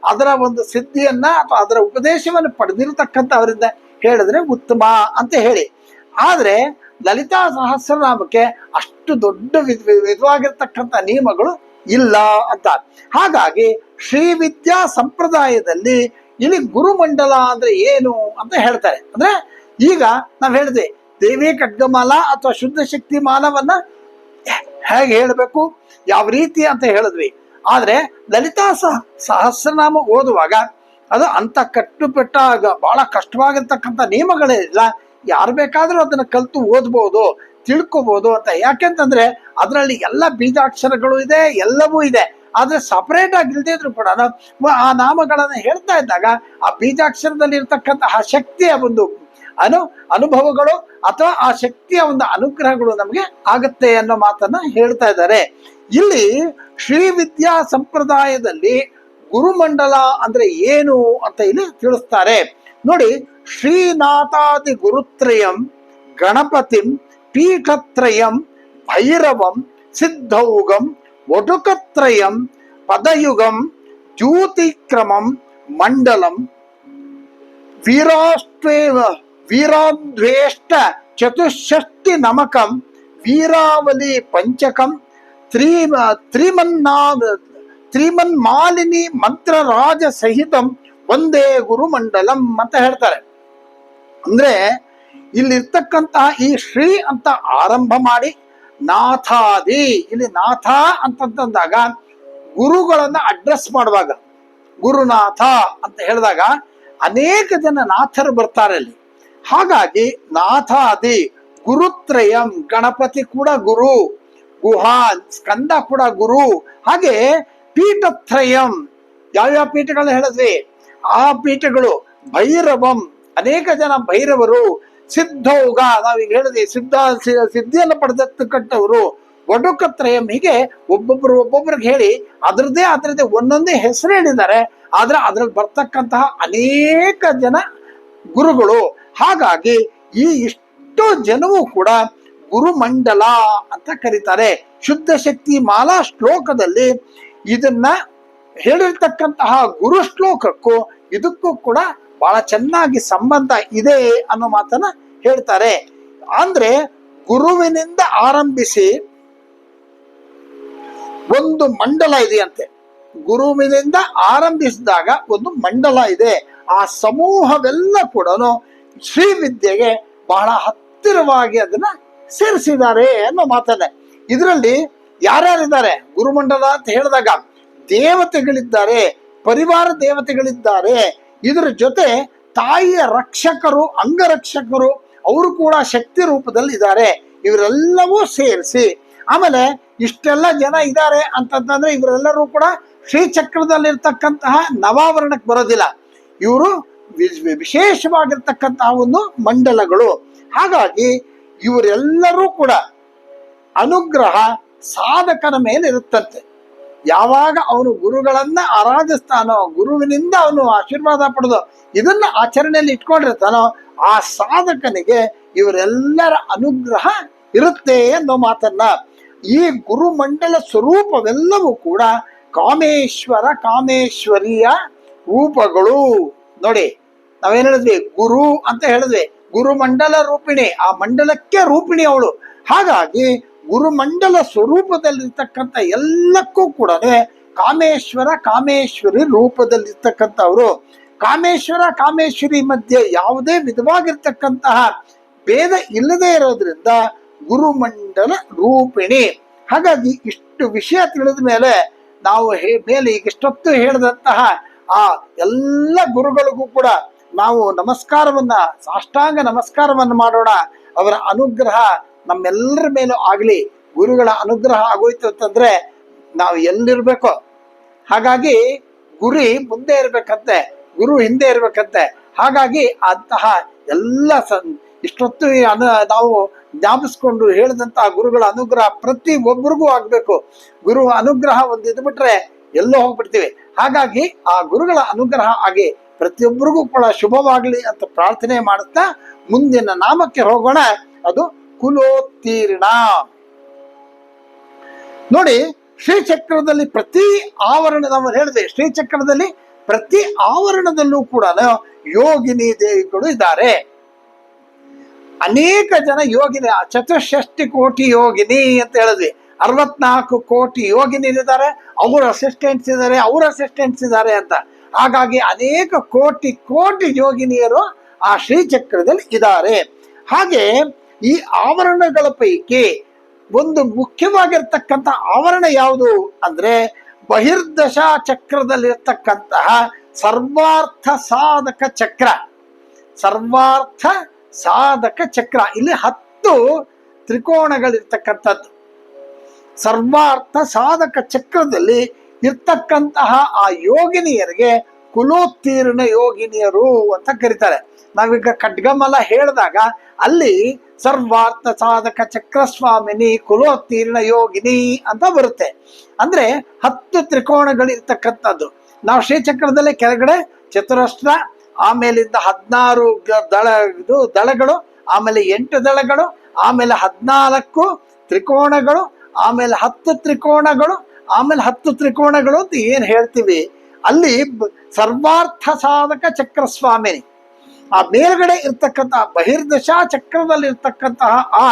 ಅದರ ಒಂದು ಸಿದ್ಧಿಯನ್ನ ಅಥವಾ ಅದರ ಉಪದೇಶವನ್ನು ಪಡೆದಿರತಕ್ಕಂಥವರಿಂದ ಹೇಳಿದ್ರೆ ಉತ್ತಮ ಅಂತ ಹೇಳಿ. ಆದ್ರೆ ಲಲಿತಾ ಸಹಸ್ರನಾಮಕ್ಕೆ ಅಷ್ಟು ದೊಡ್ಡ ವಿಧವಾಗಿರ್ತಕ್ಕಂಥ ನಿಯಮಗಳು ಇಲ್ಲ ಅಂತ. ಹಾಗಾಗಿ ಶ್ರೀ ವಿದ್ಯಾ ಸಂಪ್ರದಾಯದಲ್ಲಿ ಇಲ್ಲಿ ಗುರುಮಂಡಲ ಅಂದ್ರೆ ಏನು ಅಂತ ಹೇಳ್ತಾರೆ. ಅಂದ್ರೆ ಈಗ ನಾವ್ ಹೇಳಿದೆ ದೇವಿ ಖಡ್ಗಮಾಲ ಅಥವಾ ಶುದ್ಧ ಶಕ್ತಿ ಮಾಲವನ್ನ ಹೇಗೆ ಹೇಳಬೇಕು, ಯಾವ ರೀತಿ ಅಂತ ಹೇಳಿದ್ವಿ. ಆದ್ರೆ ಲಲಿತಾ ಸಹಸ್ರನಾಮ ಓದುವಾಗ ಅದು ಅಂತ ಕಟ್ಟುಪಟ್ಟ ಬಹಳ ಕಷ್ಟವಾಗಿರ್ತಕ್ಕಂಥ ನಿಯಮಗಳೇ ಇಲ್ಲ. ಯಾರು ಬೇಕಾದ್ರೂ ಅದನ್ನ ಕಲ್ತು ಓದ್ಬೋದು, ತಿಳ್ಕೊಬಹುದು ಅಂತ. ಯಾಕೆಂತಂದ್ರೆ ಅದರಲ್ಲಿ ಎಲ್ಲ ಬೀಜಾಕ್ಷರಗಳು ಇದೆ, ಎಲ್ಲವೂ ಇದೆ. ಆದ್ರೆ ಸಪರೇಟ್ ಆಗಿ ಇಲ್ದಿದ್ರು ಕೂಡ ಆ ನಾಮಗಳನ್ನ ಹೇಳ್ತಾ ಇದ್ದಾಗ ಆ ಬೀಜಾಕ್ಷರದಲ್ಲಿ ಇರ್ತಕ್ಕಂತಹ ಶಕ್ತಿಯ ಒಂದು ಅನುಭವಗಳು ಅಥವಾ ಆ ಶಕ್ತಿಯ ಒಂದು ಅನುಗ್ರಹಗಳು ನಮಗೆ ಆಗುತ್ತೆ ಅನ್ನೋ ಮಾತನ್ನ ಹೇಳ್ತಾ ಇದ್ದಾರೆ. ಇಲ್ಲಿ ಶ್ರೀ ವಿದ್ಯಾ ಸಂಪ್ರದಾಯದಲ್ಲಿ ಗುರುಮಂಡಲ ಅಂದ್ರೆ ಏನು ಅಂತ ಇಲ್ಲಿ ತಿಳಿಸ್ತಾರೆ ನೋಡಿ. ಶ್ರೀನಾಥಾದಿ ಗುರುತ್ರಯಂ ಗಣಪತಿಂ ಪೀಠತ್ರಯಂ ಭೈರವಂ ಸಿದ್ಧೌಗಂ ವಟುಕತ್ರಯಂ ಪದಯುಗಂ ಜ್ಯೋತಿಕ್ರಮಂ ಮಂಡಲಂ ವೀರಾದ್ವೇಷ್ಟ ಚತುಷ್ಷಷ್ಟಿ ನಮಕಂ ವೀರಾವಲಿ ಪಂಚಕಂ ತ್ರಿಮನ್ಮಾಲಿನಿ ಮಂತ್ರ ರಾಜ ಸಹಿತಂ ಒಂದೇ ಗುರುಮಂಡಲಂ ಅಂತ ಹೇಳ್ತಾರೆ. ಅಂದ್ರೆ ಇಲ್ಲಿರ್ತಕ್ಕಂತಹ ಈ ಶ್ರೀ ಅಂತ ಆರಂಭ ಮಾಡಿ ನಾಥಾದಿ, ಇಲ್ಲಿ ನಾಥ ಅಂತಂದಾಗ ಗುರುಗಳನ್ನ ಅಡ್ರೆಸ್ ಮಾಡುವಾಗ ಗುರುನಾಥ ಅಂತ ಹೇಳಿದಾಗ ಅನೇಕ ಜನ ನಾಥರು ಬರ್ತಾರೆ ಅಲ್ಲಿ. ಹಾಗಾಗಿ ನಾಥಾದಿ ಗುರುತ್ರಯಂ, ಗಣಪತಿ ಕೂಡ ಗುರು, ಗುಹಾ ಸ್ಕಂದ ಕೂಡ ಗುರು. ಹಾಗೆ ಪೀಠತ್ರಯಂ, ಯಾವ್ಯಾವ ಪೀಠಗಳನ್ನ ಹೇಳಿದ್ವಿ ಆ ಪೀಠಗಳು, ಭೈರವಂ ಅನೇಕ ಜನ ಭೈರವರು, ಸಿದ್ಧೌಗ, ನಾವೀಗ ಹೇಳಿದ್ವಿ ಸಿದ್ಧಿಯನ್ನು ಪಡೆದಕ್ಕಂಥವ್ರು, ವಡುಕತ್ರಯಂ, ಹೀಗೆ ಒಬ್ಬೊಬ್ರಿಗೆ ಹೇಳಿ ಅದರದ್ದೇ ಒಂದೊಂದೇ ಹೆಸರು ಹೇಳಿದ್ದಾರೆ. ಆದ್ರೆ ಅದ್ರಲ್ಲಿ ಬರ್ತಕ್ಕಂತಹ ಅನೇಕ ಜನ ಗುರುಗಳು. ಹಾಗಾಗಿ ಈ ಇಷ್ಟು ಜನವೂ ಕೂಡ ಗುರುಮಂಡಲ ಅಂತ ಕರೀತಾರೆ. ಶುದ್ಧ ಶಕ್ತಿ ಮಾಲಾ ಶ್ಲೋಕದಲ್ಲಿ ಇದನ್ನ ಹೇಳಿರ್ತಕ್ಕಂತಹ ಗುರು ಶ್ಲೋಕಕ್ಕೂ ಇದಕ್ಕೂ ಕೂಡ ಬಹಳ ಚೆನ್ನಾಗಿ ಸಂಬಂಧ ಇದೆ ಅನ್ನೋ ಮಾತನ್ನ ಹೇಳ್ತಾರೆ. ಅಂದ್ರೆ ಗುರುವಿನಿಂದ ಆರಂಭಿಸಿ ಒಂದು ಮಂಡಲ ಇದೆಯಂತೆ. ಗುರುವಿನಿಂದ ಆರಂಭಿಸಿದಾಗ ಒಂದು ಮಂಡಲ ಇದೆ. ಆ ಸಮೂಹವೆಲ್ಲ ಕೂಡ ಶ್ರೀವಿದ್ಯೆಗೆ ಬಹಳ ಹತ್ತಿರವಾಗಿ ಅದನ್ನ ಸೇರಿಸಿದ್ದಾರೆ ಅನ್ನೋ ಮಾತನ್ನೇ. ಇದರಲ್ಲಿ ಯಾರ್ಯಾರಿದ್ದಾರೆ ಗುರುಮಂಡಲ ಅಂತ ಹೇಳಿದಾಗ ದೇವತೆಗಳಿದ್ದಾರೆ, ಪರಿವಾರ ದೇವತೆಗಳಿದ್ದಾರೆ. ಇದರ ಜೊತೆ ತಾಯಿಯ ರಕ್ಷಕರು, ಅಂಗರಕ್ಷಕರು ಅವರು ಕೂಡ ಶಕ್ತಿ ರೂಪದಲ್ಲಿ ಇದ್ದಾರೆ. ಇವರೆಲ್ಲವೂ ಸೇರಿಸಿ ಆಮೇಲೆ ಇಷ್ಟೆಲ್ಲ ಜನ ಇದ್ದಾರೆ ಅಂತಂದ್ರೆ ಇವರೆಲ್ಲರೂ ಕೂಡ ಶ್ರೀಚಕ್ರದಲ್ಲಿರ್ತಕ್ಕಂತಹ ನವಾವರಣಕ್ಕೆ ಬರೋದಿಲ್ಲ. ಇವರು ವಿಶೇಷವಾಗಿರ್ತಕ್ಕಂತಹ ಒಂದು ಮಂಡಲಗಳು. ಹಾಗಾಗಿ ಇವರೆಲ್ಲರೂ ಕೂಡ ಅನುಗ್ರಹ ಸಾಧಕನ ಮೇಲೆ ಇರುತ್ತಂತೆ. ಯಾವಾಗ ಅವನು ಗುರುಗಳನ್ನ ಆರಾಧಿಸ್ತಾನೋ, ಗುರುವಿನಿಂದ ಅವನು ಆಶೀರ್ವಾದ ಪಡೆದು ಇದನ್ನ ಆಚರಣೆಯಲ್ಲಿ ಇಟ್ಕೊಂಡಿರ್ತಾನೋ, ಆ ಸಾಧಕನಿಗೆ ಇವರೆಲ್ಲರ ಅನುಗ್ರಹ ಇರುತ್ತೆ ಅನ್ನೋ ಮಾತನ್ನ. ಈ ಗುರುಮಂಡಲ ಸ್ವರೂಪವೆಲ್ಲವೂ ಕೂಡ ಕಾಮೇಶ್ವರ ಕಾಮೇಶ್ವರಿಯ ರೂಪಗಳು. ನೋಡಿ, ನಾವೇನ್ ಹೇಳಿದ್ವಿ, ಗುರು ಅಂತ ಹೇಳಿದ್ವಿ, ಗುರುಮಂಡಲ ರೂಪಿಣಿ, ಆ ಮಂಡಲಕ್ಕೆ ರೂಪಿಣಿ ಅವಳು. ಹಾಗಾಗಿ ಗುರುಮಂಡಲ ಸ್ವರೂಪದಲ್ಲಿರ್ತಕ್ಕಂಥ ಎಲ್ಲಕ್ಕೂ ಕೂಡ ಕಾಮೇಶ್ವರ ಕಾಮೇಶ್ವರಿ ರೂಪದಲ್ಲಿರ್ತಕ್ಕಂಥವ್ರು. ಕಾಮೇಶ್ವರ ಕಾಮೇಶ್ವರಿ ಮಧ್ಯೆ ಯಾವುದೇ ವಿಧವಾಗಿರ್ತಕ್ಕಂತಹ ಭೇದ ಇಲ್ಲದೆ ಇರೋದ್ರಿಂದ ಗುರುಮಂಡಲ ರೂಪಿಣಿ. ಹಾಗಾಗಿ ಇಷ್ಟು ವಿಷಯ ತಿಳಿದ ಮೇಲೆ ನಾವು ಮೇಲೆ ಈಗ ಇಷ್ಟೊತ್ತು ಹೇಳಿದಂತಹ ಆ ಎಲ್ಲ ಗುರುಗಳಿಗೂ ಕೂಡ ನಾವು ನಮಸ್ಕಾರವನ್ನ, ಸಾಷ್ಟಾಂಗ ನಮಸ್ಕಾರವನ್ನು ಮಾಡೋಣ. ಅವರ ಅನುಗ್ರಹ ನಮ್ಮೆಲ್ಲರ ಮೇಲೂ ಆಗ್ಲಿ. ಗುರುಗಳ ಅನುಗ್ರಹ ಆಗೋಯ್ತು ಅಂತಂದ್ರೆ ನಾವು ಎಲ್ಲಿರ್ಬೇಕೋ, ಹಾಗಾಗಿ ಗುರಿ ಮುಂದೆ ಇರ್ಬೇಕಂತೆ, ಗುರು ಹಿಂದೆ ಇರ್ಬೇಕಂತೆ. ಹಾಗಾಗಿ ಅಂತಹ ಎಲ್ಲ ಇಷ್ಟೊತ್ತು ನಾವು ಜ್ಞಾಪಿಸ್ಕೊಂಡು ಹೇಳಿದಂತಹ ಗುರುಗಳ ಅನುಗ್ರಹ ಪ್ರತಿ ಒಬ್ಬರಿಗೂ ಆಗ್ಬೇಕು. ಗುರು ಅನುಗ್ರಹ ಒಂದು ಇದ್ಬಿಟ್ರೆ ಎಲ್ಲೋ ಹೋಗ್ಬಿಡ್ತೀವಿ. ಹಾಗಾಗಿ ಆ ಗುರುಗಳ ಅನುಗ್ರಹ ಆಗಿ ಪ್ರತಿಯೊಬ್ಬರಿಗೂ ಕೂಡ ಶುಭವಾಗ್ಲಿ ಅಂತ ಪ್ರಾರ್ಥನೆ ಮಾಡುತ್ತಾ ಮುಂದಿನ ನಾಮಕ್ಕೆ ಹೋಗೋಣ. ಅದು ಕುಲೋತ್ತೀರ್ಣ. ನೋಡಿ, ಶ್ರೀಚಕ್ರದಲ್ಲಿ ಪ್ರತಿ ಆವರಣ, ನಾವು ಹೇಳಿದೆ ಶ್ರೀಚಕ್ರದಲ್ಲಿ ಪ್ರತಿ ಆವರಣದಲ್ಲೂ ಕೂಡ ಯೋಗಿನಿ ದೇವಿಗಳು ಇದ್ದಾರೆ. ಅನೇಕ ಜನ ಯೋಗಿನಿ, ಚತುಷ್ಷಷ್ಟಿ ಕೋಟಿ ಯೋಗಿನಿ ಅಂತ ಹೇಳಿದ್ವಿ. 64 ಕೋಟಿ ಯೋಗಿನಿದ್ದಾರೆ, ಅವ್ರ ಅಸಿಸ್ಟೆಂಟ್ಸ್ ಇದ್ದಾರೆ, ಅವ್ರ ಅಸಿಸ್ಟೆಂಟ್ಸ್ ಇದ್ದಾರೆ ಅಂತ. ಹಾಗಾಗಿ ಅನೇಕ ಕೋಟಿ ಕೋಟಿ ಯೋಗಿನಿಯರು ಆ ಶ್ರೀಚಕ್ರದಲ್ಲಿ ಇದ್ದಾರೆ. ಹಾಗೆ ಈ ಆವರಣಗಳ ಪೈಕಿ ಒಂದು ಮುಖ್ಯವಾಗಿರ್ತಕ್ಕಂಥ ಆವರಣ ಯಾವುದು ಅಂದ್ರೆ ಬಹಿರ್ದಶಾ ಚಕ್ರದಲ್ಲಿರ್ತಕ್ಕಂತಹ ಸರ್ವಾರ್ಥ ಸಾಧಕ ಚಕ್ರ. ಸರ್ವಾರ್ಥ ಸಾಧಕ ಚಕ್ರ, ಇಲ್ಲಿ 10 ತ್ರಿಕೋಣಗಳಿರ್ತಕ್ಕಂಥದ್ದು. ಸರ್ವಾರ್ಥ ಸಾಧಕ ಚಕ್ರದಲ್ಲಿ ಇರ್ತಕ್ಕಂತಹ ಆ ಯೋಗಿನಿಯರಿಗೆ ಕುಲೋತ್ತೀರ್ಣ ಯೋಗಿನಿಯರು ಅಂತ ಕರೀತಾರೆ. ನಾವೀಗ ಖಡ್ಗಮಲ ಹೇಳಿದಾಗ ಅಲ್ಲಿ ಸರ್ವಾರ್ಥ ಸಾಧಕ ಚಕ್ರಸ್ವಾಮಿನಿ ಕುಲೋತ್ತೀರ್ಣ ಯೋಗಿನಿ ಅಂತ ಬರುತ್ತೆ. ಅಂದ್ರೆ 10 ತ್ರಿಕೋಣಗಳಿರ್ತಕ್ಕಂಥದ್ದು. ನಾವು ಶ್ರೀಚಕ್ರದಲ್ಲಿ ಕೆಳಗಡೆ ಚತುರಸ್ರ, ಆಮೇಲಿಂದ 16 ದಳಗಳು, ಆಮೇಲೆ 8 ದಳಗಳು, ಆಮೇಲೆ 14 ತ್ರಿಕೋಣಗಳು, ಆಮೇಲೆ 10 ತ್ರಿಕೋಣಗಳು, ಆಮೇಲೆ 10 ತ್ರಿಕೋಣಗಳು ಅಂತ ಏನ್ ಹೇಳ್ತೀವಿ. ಅಲ್ಲಿ ಸರ್ವಾರ್ಥ ಸಾಧಕ ಚಕ್ರಸ್ವಾಮಿನಿ. ಆ ಮೇಲ್ಗಡೆ ಇರ್ತಕ್ಕಂತಹ ಬಹಿರ್ದಶಾ ಚಕ್ರದಲ್ಲಿ ಇರ್ತಕ್ಕಂತಹ ಆ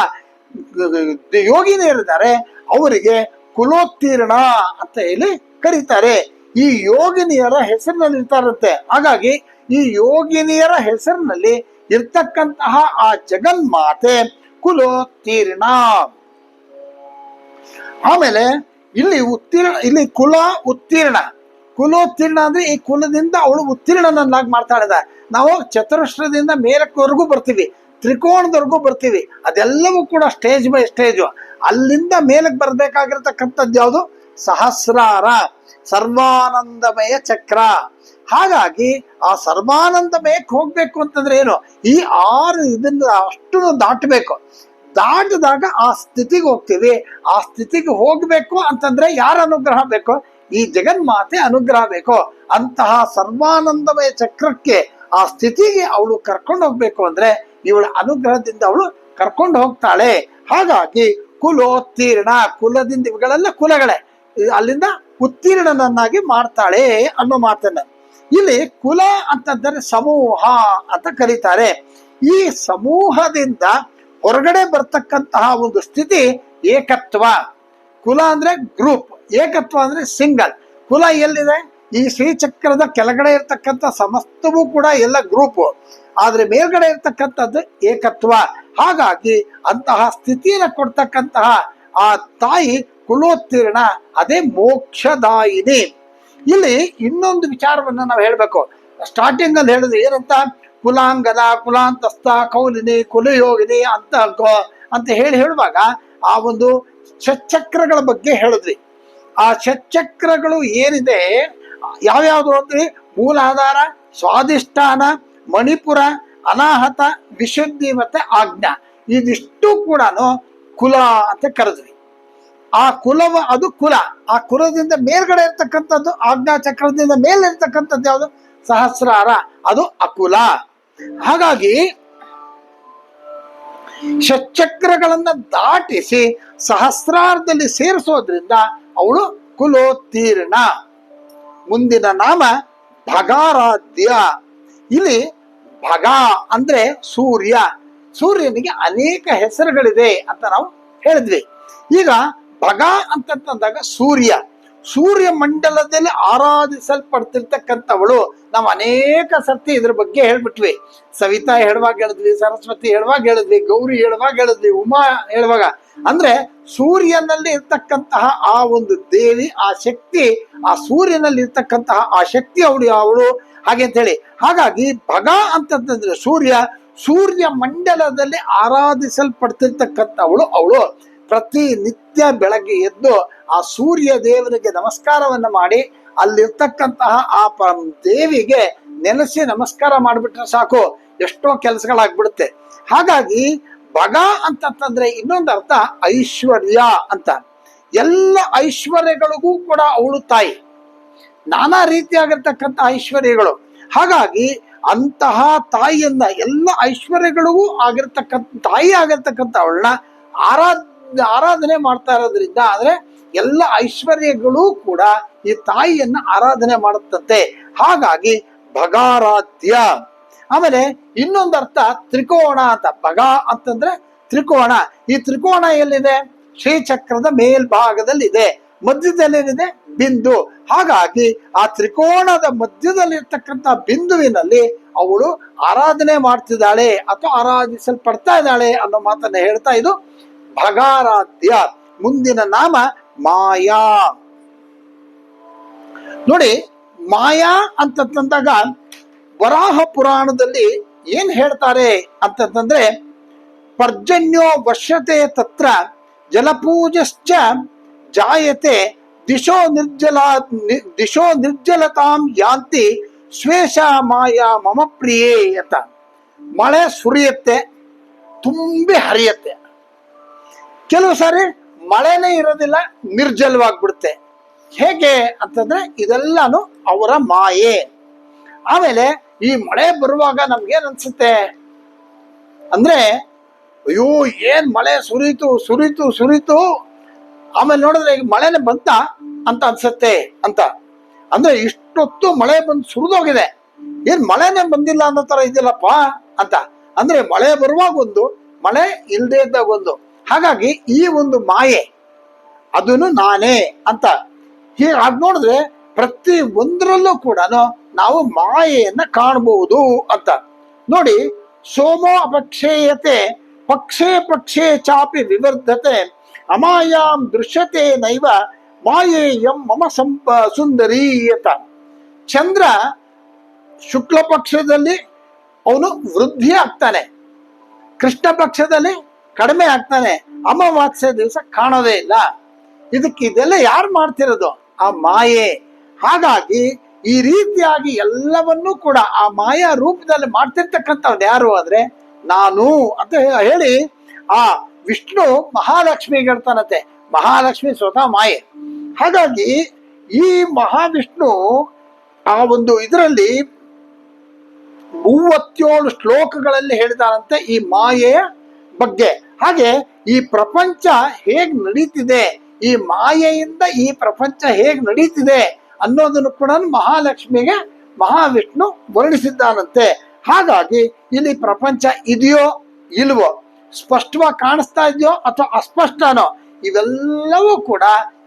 ಯೋಗಿನಿಯರಿದ್ದಾರೆ, ಅವರಿಗೆ ಕುಲೋತ್ತೀರ್ಣ ಅಂತ ಹೇಳಿ ಕರೀತಾರೆ. ಈ ಯೋಗಿನಿಯರ ಹೆಸರಿನಲ್ಲಿ ಇರ್ತಾರಂತೆ. ಹಾಗಾಗಿ ಈ ಯೋಗಿನಿಯರ ಹೆಸರಿನಲ್ಲಿ ಇರ್ತಕ್ಕಂತಹ ಆ ಜಗನ್ಮಾತೆ ಕುಲೋತ್ತೀರ್ಣ. ಆಮೇಲೆ ಇಲ್ಲಿ ಕುಲ ಉತ್ತೀರ್ಣ. ಕುಲೋತ್ತೀರ್ಣ ಅಂದ್ರೆ ಈ ಕುಲದಿಂದ ಅವಳು ಉತ್ತೀರ್ಣನನ್ನಾಗಿ ಮಾಡ್ತಾಳೆ. ನಾವು ಚತುರಸ್ರದಿಂದ ಮೇಲಕ್ಕವರೆಗೂ ಬರ್ತೀವಿ, ತ್ರಿಕೋಣದವರೆಗೂ ಬರ್ತೀವಿ. ಅದೆಲ್ಲವೂ ಕೂಡ ಸ್ಟೇಜ್ ಬೈ ಸ್ಟೇಜು. ಅಲ್ಲಿಂದ ಮೇಲಕ್ಕೆ ಬರ್ಬೇಕಾಗಿರ್ತಕ್ಕಂಥದ್ದು ಯಾವುದು? ಸಹಸ್ರಾರ, ಸರ್ವಾನಂದಮಯ ಚಕ್ರ. ಹಾಗಾಗಿ ಆ ಸರ್ವಾನಂದಮಯಕ್ಕೆ ಹೋಗ್ಬೇಕು ಅಂತಂದ್ರೆ ಏನು, ಈ 6 ಇದನ್ನ ಅಷ್ಟು ದಾಟಬೇಕು. ದಾಟಿದಾಗ ಆ ಸ್ಥಿತಿಗೆ ಹೋಗ್ತೀವಿ. ಆ ಸ್ಥಿತಿಗೆ ಹೋಗ್ಬೇಕು ಅಂತಂದ್ರೆ ಯಾರ ಅನುಗ್ರಹ ಬೇಕು? ಈ ಜಗನ್ಮಾತೆ ಅನುಗ್ರಹ ಬೇಕು. ಅಂತಹ ಸರ್ವಾನಂದಮಯ ಚಕ್ರಕ್ಕೆ, ಆ ಸ್ಥಿತಿಗೆ ಅವಳು ಕರ್ಕೊಂಡು ಹೋಗ್ಬೇಕು ಅಂದ್ರೆ ಇವಳ ಅನುಗ್ರಹದಿಂದ ಅವಳು ಕರ್ಕೊಂಡು ಹೋಗ್ತಾಳೆ. ಹಾಗಾಗಿ ಕುಲೋತ್ತೀರ್ಣ, ಕುಲದಿಂದ, ಇವುಗಳೆಲ್ಲ ಕುಲಗಳೇ, ಅಲ್ಲಿಂದ ಉತ್ತೀರ್ಣನನ್ನಾಗಿ ಮಾಡ್ತಾಳೆ ಅನ್ನೋ ಮಾತನ್ನ ಇಲ್ಲಿ ಕುಲ ಅಂತಂದ್ರೆ ಸಮೂಹ ಅಂತ ಕರೀತಾರೆ. ಈ ಸಮೂಹದಿಂದ ಹೊರಗಡೆ ಬರ್ತಕ್ಕಂತಹ ಒಂದು ಸ್ಥಿತಿ ಏಕತ್ವ. ಕುಲ ಅಂದ್ರೆ ಗ್ರೂಪ್, ಏಕತ್ವ ಅಂದ್ರೆ ಸಿಂಗಲ್. ಕುಲ ಎಲ್ಲಿದೆ? ಈ ಶ್ರೀಚಕ್ರದ ಕೆಳಗಡೆ ಇರ್ತಕ್ಕಂಥ ಸಮಸ್ತವೂ ಕೂಡ ಎಲ್ಲ ಗ್ರೂಪ್, ಆದ್ರೆ ಮೇಲ್ಗಡೆ ಇರ್ತಕ್ಕಂಥದ್ದು ಏಕತ್ವ. ಹಾಗಾಗಿ ಅಂತಹ ಸ್ಥಿತಿಯನ್ನು ಕೊಡ್ತಕ್ಕಂತಹ ಆ ತಾಯಿ ಕುಲೋತ್ತೀರ್ಣ, ಅದೇ ಮೋಕ್ಷದಾಯಿನಿ. ಇಲ್ಲಿ ಇನ್ನೊಂದು ವಿಚಾರವನ್ನ ನಾವು ಹೇಳ್ಬೇಕು. ಸ್ಟಾರ್ಟಿಂಗ್ ಅಲ್ಲಿ ಹೇಳಿದ್ವಿ ಏನಂತ? ಕುಲಾಂಗದ, ಕುಲಾಂತಸ್ಥ, ಕೌಲಿನಿ, ಕುಲಯೋಗಿನಿ ಅಂತ ಹೇಳುವಾಗ ಆ ಒಂದು ಷಟ್ಚಕ್ರಗಳ ಬಗ್ಗೆ ಹೇಳಿದ್ವಿ. ಆ ಷಟ್ಚಕ್ರಗಳು ಏನಿದೆ, ಯಾವ್ಯಾವುದು ಅಂದ್ರೆ ಮೂಲಾಧಾರ, ಸ್ವಾಧಿಷ್ಠಾನ, ಮಣಿಪುರ, ಅನಾಹತ, ವಿಶುದ್ಧಿ ಮತ್ತೆ ಆಜ್ಞಾ. ಇದಿಷ್ಟು ಕೂಡ ಕುಲ ಅಂತ ಕರೆದ್ವಿ. ಆ ಕುಲವ, ಅದು ಕುಲ. ಆ ಕುಲದಿಂದ ಮೇಲ್ಗಡೆ ಇರ್ತಕ್ಕಂಥದ್ದು, ಆಜ್ಞಾ ಚಕ್ರದಿಂದ ಮೇಲೆ ಇರ್ತಕ್ಕಂಥದ್ದು ಯಾವುದು? ಸಹಸ್ರಾರ, ಅದು ಅಕುಲ. ಹಾಗಾಗಿ ಷಟ್ಚಕ್ರಗಳನ್ನ ದಾಟಿಸಿ ಸಹಸ್ರಾರದಲ್ಲಿ ಸೇರಿಸೋದ್ರಿಂದ ಅವಳು ಕುಲೋತ್ತೀರ್ಣ. ಮುಂದಿನ ನಾಮ ಭಗಾರಾಧ್ಯ. ಇಲ್ಲಿ ಭಗ ಅಂದ್ರೆ ಸೂರ್ಯ. ಸೂರ್ಯನಿಗೆ ಅನೇಕ ಹೆಸರುಗಳಿದೆ ಅಂತ ನಾವು ಹೇಳಿದ್ವಿ. ಈಗ ಭಗ ಅಂತಂದಾಗ ಸೂರ್ಯ ಮಂಡಲದಲ್ಲಿ ಆರಾಧಿಸಲ್ಪಡ್ತಿರ್ತಕ್ಕಂಥವಳು. ನಾವು ಅನೇಕ ಸರ್ತಿ ಇದ್ರ ಬಗ್ಗೆ ಹೇಳ್ಬಿಟ್ವಿ. ಸವಿತಾ ಹೇಳುವಾಗ ಹೇಳಿದ್ವಿ, ಸರಸ್ವತಿ ಹೇಳುವಾಗ ಹೇಳಿದ್ವಿ, ಗೌರಿ ಹೇಳುವಾಗ ಹೇಳಿದ್ವಿ, ಉಮಾ ಹೇಳುವಾಗ. ಅಂದ್ರೆ ಸೂರ್ಯನಲ್ಲಿ ಇರ್ತಕ್ಕಂತಹ ಆ ಒಂದು ದೇವಿ, ಆ ಶಕ್ತಿ, ಆ ಸೂರ್ಯನಲ್ಲಿ ಇರ್ತಕ್ಕಂತಹ ಆ ಶಕ್ತಿ ಅವಳು ಹಾಗೆ ಅಂತ ಹೇಳಿ. ಹಾಗಾಗಿ ಭಗ ಅಂತಂದ್ರೆ ಸೂರ್ಯ ಮಂಡಲದಲ್ಲಿ ಆರಾಧಿಸಲ್ಪಡ್ತಿರ್ತಕ್ಕಂಥವಳು ಅವಳು. ಪ್ರತಿ ನಿತ್ಯ ಬೆಳಗ್ಗೆ ಎದ್ದು ಆ ಸೂರ್ಯ ದೇವನಿಗೆ ನಮಸ್ಕಾರವನ್ನ ಮಾಡಿ, ಅಲ್ಲಿರ್ತಕ್ಕಂತಹ ಆ ದೇವಿಗೆ ನೆನೆಸಿ ನಮಸ್ಕಾರ ಮಾಡಿಬಿಟ್ರೆ ಸಾಕು, ಎಷ್ಟೋ ಕೆಲಸಗಳಾಗ್ಬಿಡುತ್ತೆ. ಹಾಗಾಗಿ ಭಗ ಅಂತಂದ್ರೆ ಇನ್ನೊಂದು ಅರ್ಥ ಐಶ್ವರ್ಯ ಅಂತ. ಎಲ್ಲ ಐಶ್ವರ್ಯಗಳಿಗೂ ಕೂಡ ಅವಳು ತಾಯಿ, ನಾನಾ ರೀತಿಯಾಗಿರ್ತಕ್ಕಂಥ ಐಶ್ವರ್ಯಗಳು. ಹಾಗಾಗಿ ಅಂತಹ ತಾಯಿಯನ್ನ, ಎಲ್ಲ ಐಶ್ವರ್ಯಗಳಿಗೂ ಆಗಿರ್ತಕ್ಕಂಥ ತಾಯಿ ಆಗಿರ್ತಕ್ಕಂಥ ಅವಳನ್ನ ಆರಾಧನೆ ಮಾಡ್ತಾ ಇರೋದ್ರಿಂದ, ಆದ್ರೆ ಎಲ್ಲ ಐಶ್ವರ್ಯಗಳು ಕೂಡ ಈ ತಾಯಿಯನ್ನ ಆರಾಧನೆ ಮಾಡುತ್ತಂತೆ. ಹಾಗಾಗಿ ಭಗಾರಾಧ್ಯ. ಆಮೇಲೆ ಇನ್ನೊಂದು ಅರ್ಥ ತ್ರಿಕೋಣ ಅಂತ. ಭಗ ಅಂತಂದ್ರೆ ತ್ರಿಕೋಣ. ಈ ತ್ರಿಕೋಣ ಎಲ್ಲಿದೆ? ಶ್ರೀಚಕ್ರದ ಮೇಲ್ಭಾಗದಲ್ಲಿ ಇದೆ. ಮಧ್ಯದಲ್ಲಿ ಏನಿದೆ? ಬಿಂದು. ಹಾಗಾಗಿ ಆ ತ್ರಿಕೋಣದ ಮಧ್ಯದಲ್ಲಿ ಇರ್ತಕ್ಕಂಥ ಬಿಂದುವಿನಲ್ಲಿ ಅವಳು ಆರಾಧನೆ ಮಾಡ್ತಿದ್ದಾಳೆ ಅಥವಾ ಆರಾಧಿಸಲ್ಪಡ್ತಾ ಇದ್ದಾಳೆ ಅನ್ನೋ ಮಾತನ್ನ ಹೇಳ್ತಾ ಇದು ಭಗಾರಾಧ್ಯ. ಮುಂದಿನ ನಾಮ ಮಾಯಾ. ನೋಡಿ, ಮಾಯಾ ಅಂತಂದಾಗ ವರಾಹ ಪುರಾಣದಲ್ಲಿ ಏನ್ ಹೇಳ್ತಾರೆ ಅಂತಂದ್ರೆ, ಪರ್ಜನ್ಯೋ ವಶ್ಯತೆ ತತ್ರ ಜಲಪೂಜಶ್ಚ ಜಾಯತೆ ದಿಶೋ ನಿರ್ಜಲತಾಂ ಯಾಂತಿ ಸ್ವೇಷ ಮಾಯಾ ಮಮ ಪ್ರಿಯೇ ಅಂತ. ಮಳೆ ಸುರಿಯುತ್ತೆ, ತುಂಬಿ ಹರಿಯುತ್ತೆ. ಕೆಲವು ಸಾರಿ ಮಳೆನೇ ಇರೋದಿಲ್ಲ, ನಿರ್ಜಲವಾಗ್ಬಿಡುತ್ತೆ. ಹೇಗೆ ಅಂತಂದ್ರೆ ಇದೆಲ್ಲಾನು ಅವರ ಮಾಯೆ. ಆಮೇಲೆ ಈ ಮಳೆ ಬರುವಾಗ ನಮ್ಗೇನ್ ಅನ್ಸುತ್ತೆ ಅಂದ್ರೆ, ಅಯ್ಯೋ ಏನ್ ಮಳೆ ಸುರಿತು ಆಮೇಲೆ ನೋಡಿದ್ರೆ ಈಗ ಮಳೆನೆ ಬಂತ ಅಂತ ಅನ್ಸತ್ತೆ ಅಂತ. ಅಂದ್ರೆ ಇಷ್ಟೊತ್ತು ಮಳೆ ಬಂದು ಸುರಿದೋಗಿದೆ, ಏನ್ ಮಳೆನೆ ಬಂದಿಲ್ಲ ಅನ್ನೋ ತರ ಇದೆಯಲ್ಲಪ್ಪ ಅಂತ. ಅಂದ್ರೆ ಮಳೆ ಬರುವಾಗ ಒಂದು, ಮಳೆ ಇಲ್ಲದೆ ಇದ್ದಾಗ ಒಂದು. ಹಾಗಾಗಿ ಈ ಒಂದು ಮಾಯೆ ಅದನ್ನು ನಾನೇ ಅಂತ. ಹೀಗಾಗಿ ನೋಡಿದ್ರೆ ಪ್ರತಿ ಒಂದರಲ್ಲೂ ಕೂಡ ನಾವು ಮಾಯೆಯನ್ನ ಕಾಣಬಹುದು ಅಂತ. ನೋಡಿ, ಸೋಮೋ ಅಪಕ್ಷೇಯತೆ ಪಕ್ಷೇ ಚಾಪಿ ವಿವರ್ಧತೆ ಅಮಾಯಾಂ ದೃಶ್ಯತೆ ನೈವ ಮಾಯೇಯಂ ಮಮ ಸುಂದರಿ ಅಂತ. ಚಂದ್ರ ಶುಕ್ಲ ಪಕ್ಷದಲ್ಲಿ ಅವನು ವೃದ್ಧಿ ಆಗ್ತಾನೆ, ಕೃಷ್ಣ ಪಕ್ಷದಲ್ಲಿ ಕಡಿಮೆ ಆಗ್ತಾನೆ, ಅಮಾವಾಸ್ಯೆ ದಿವಸ ಕಾಣೋದೇ ಇಲ್ಲ. ಇದೆಲ್ಲ ಯಾರು ಮಾಡ್ತಿರೋದು? ಆ ಮಾಯೆ. ಹಾಗಾಗಿ ಈ ರೀತಿಯಾಗಿ ಎಲ್ಲವನ್ನೂ ಕೂಡ ಆ ಮಾಯಾ ರೂಪದಲ್ಲಿ ಮಾಡ್ತಿರ್ತಕ್ಕಂಥವ್ನು ಯಾರು ಅಂದ್ರೆ ನಾನು ಅಂತ ಹೇಳಿ ಆ ವಿಷ್ಣು ಮಹಾಲಕ್ಷ್ಮಿಗೆ ಹೇಳ್ತಾನಂತೆ. ಮಹಾಲಕ್ಷ್ಮಿ ಸ್ವತಃ ಮಾಯೆ. ಹಾಗಾಗಿ ಈ ಮಹಾವಿಷ್ಣು ಆ ಒಂದು ಇದರಲ್ಲಿ 37 ಶ್ಲೋಕಗಳಲ್ಲಿ ಹೇಳಿದಾನಂತೆ ಈ ಮಾಯೆಯ ಬಗ್ಗೆ. ಹಾಗೆ ಈ ಪ್ರಪಂಚ ಹೇಗ್ ನಡೀತಿದೆ, ಈ ಮಾಯೆಯಿಂದ ಈ ಪ್ರಪಂಚ ಹೇಗ್ ನಡೀತಿದೆ ಅನ್ನೋದನ್ನು ಕೂಡ ಮಹಾಲಕ್ಷ್ಮಿಗೆ ಮಹಾವಿಷ್ಣು ವರ್ಣಿಸಿದ್ದಾನಂತೆ. ಹಾಗಾಗಿ ಇಲ್ಲಿ ಪ್ರಪಂಚ ಇದೆಯೋ ಇಲ್ವೋ, ಸ್ಪಷ್ಟವಾಗಿ ಕಾಣಿಸ್ತಾ ಇದೆಯೋ ಅಥವಾ ಅಸ್ಪಷ್ಟನೋ, ಇವೆಲ್ಲವೂ ಕೂಡ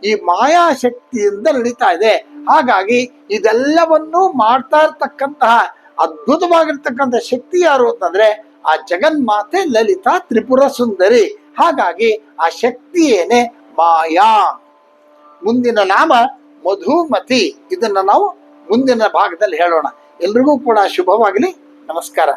ಈ ಮಾಯಾಶಕ್ತಿಯಿಂದ ನಡೀತಾ ಇದೆ. ಹಾಗಾಗಿ ಇದೆಲ್ಲವನ್ನೂ ಮಾಡ್ತಾ ಇರ್ತಕ್ಕಂತಹ ಅದ್ಭುತವಾಗಿರ್ತಕ್ಕಂಥ ಶಕ್ತಿ ಯಾರು ಅಂತಂದ್ರೆ ಆ ಜಗನ್ಮಾತೆ ಲಲಿತಾ ತ್ರಿಪುರ ಸುಂದರಿ. ಹಾಗಾಗಿ ಆ ಶಕ್ತಿಯೇನೆ ಮಾಯಾ. ಮುಂದಿನ ನಾಮ ಮಧುಮತಿ. ಇದನ್ನ ನಾವು ಮುಂದಿನ ಭಾಗದಲ್ಲಿ ಹೇಳೋಣ. ಎಲ್ರಿಗೂ ಕೂಡ ಶುಭವಾಗಲಿ. ನಮಸ್ಕಾರ.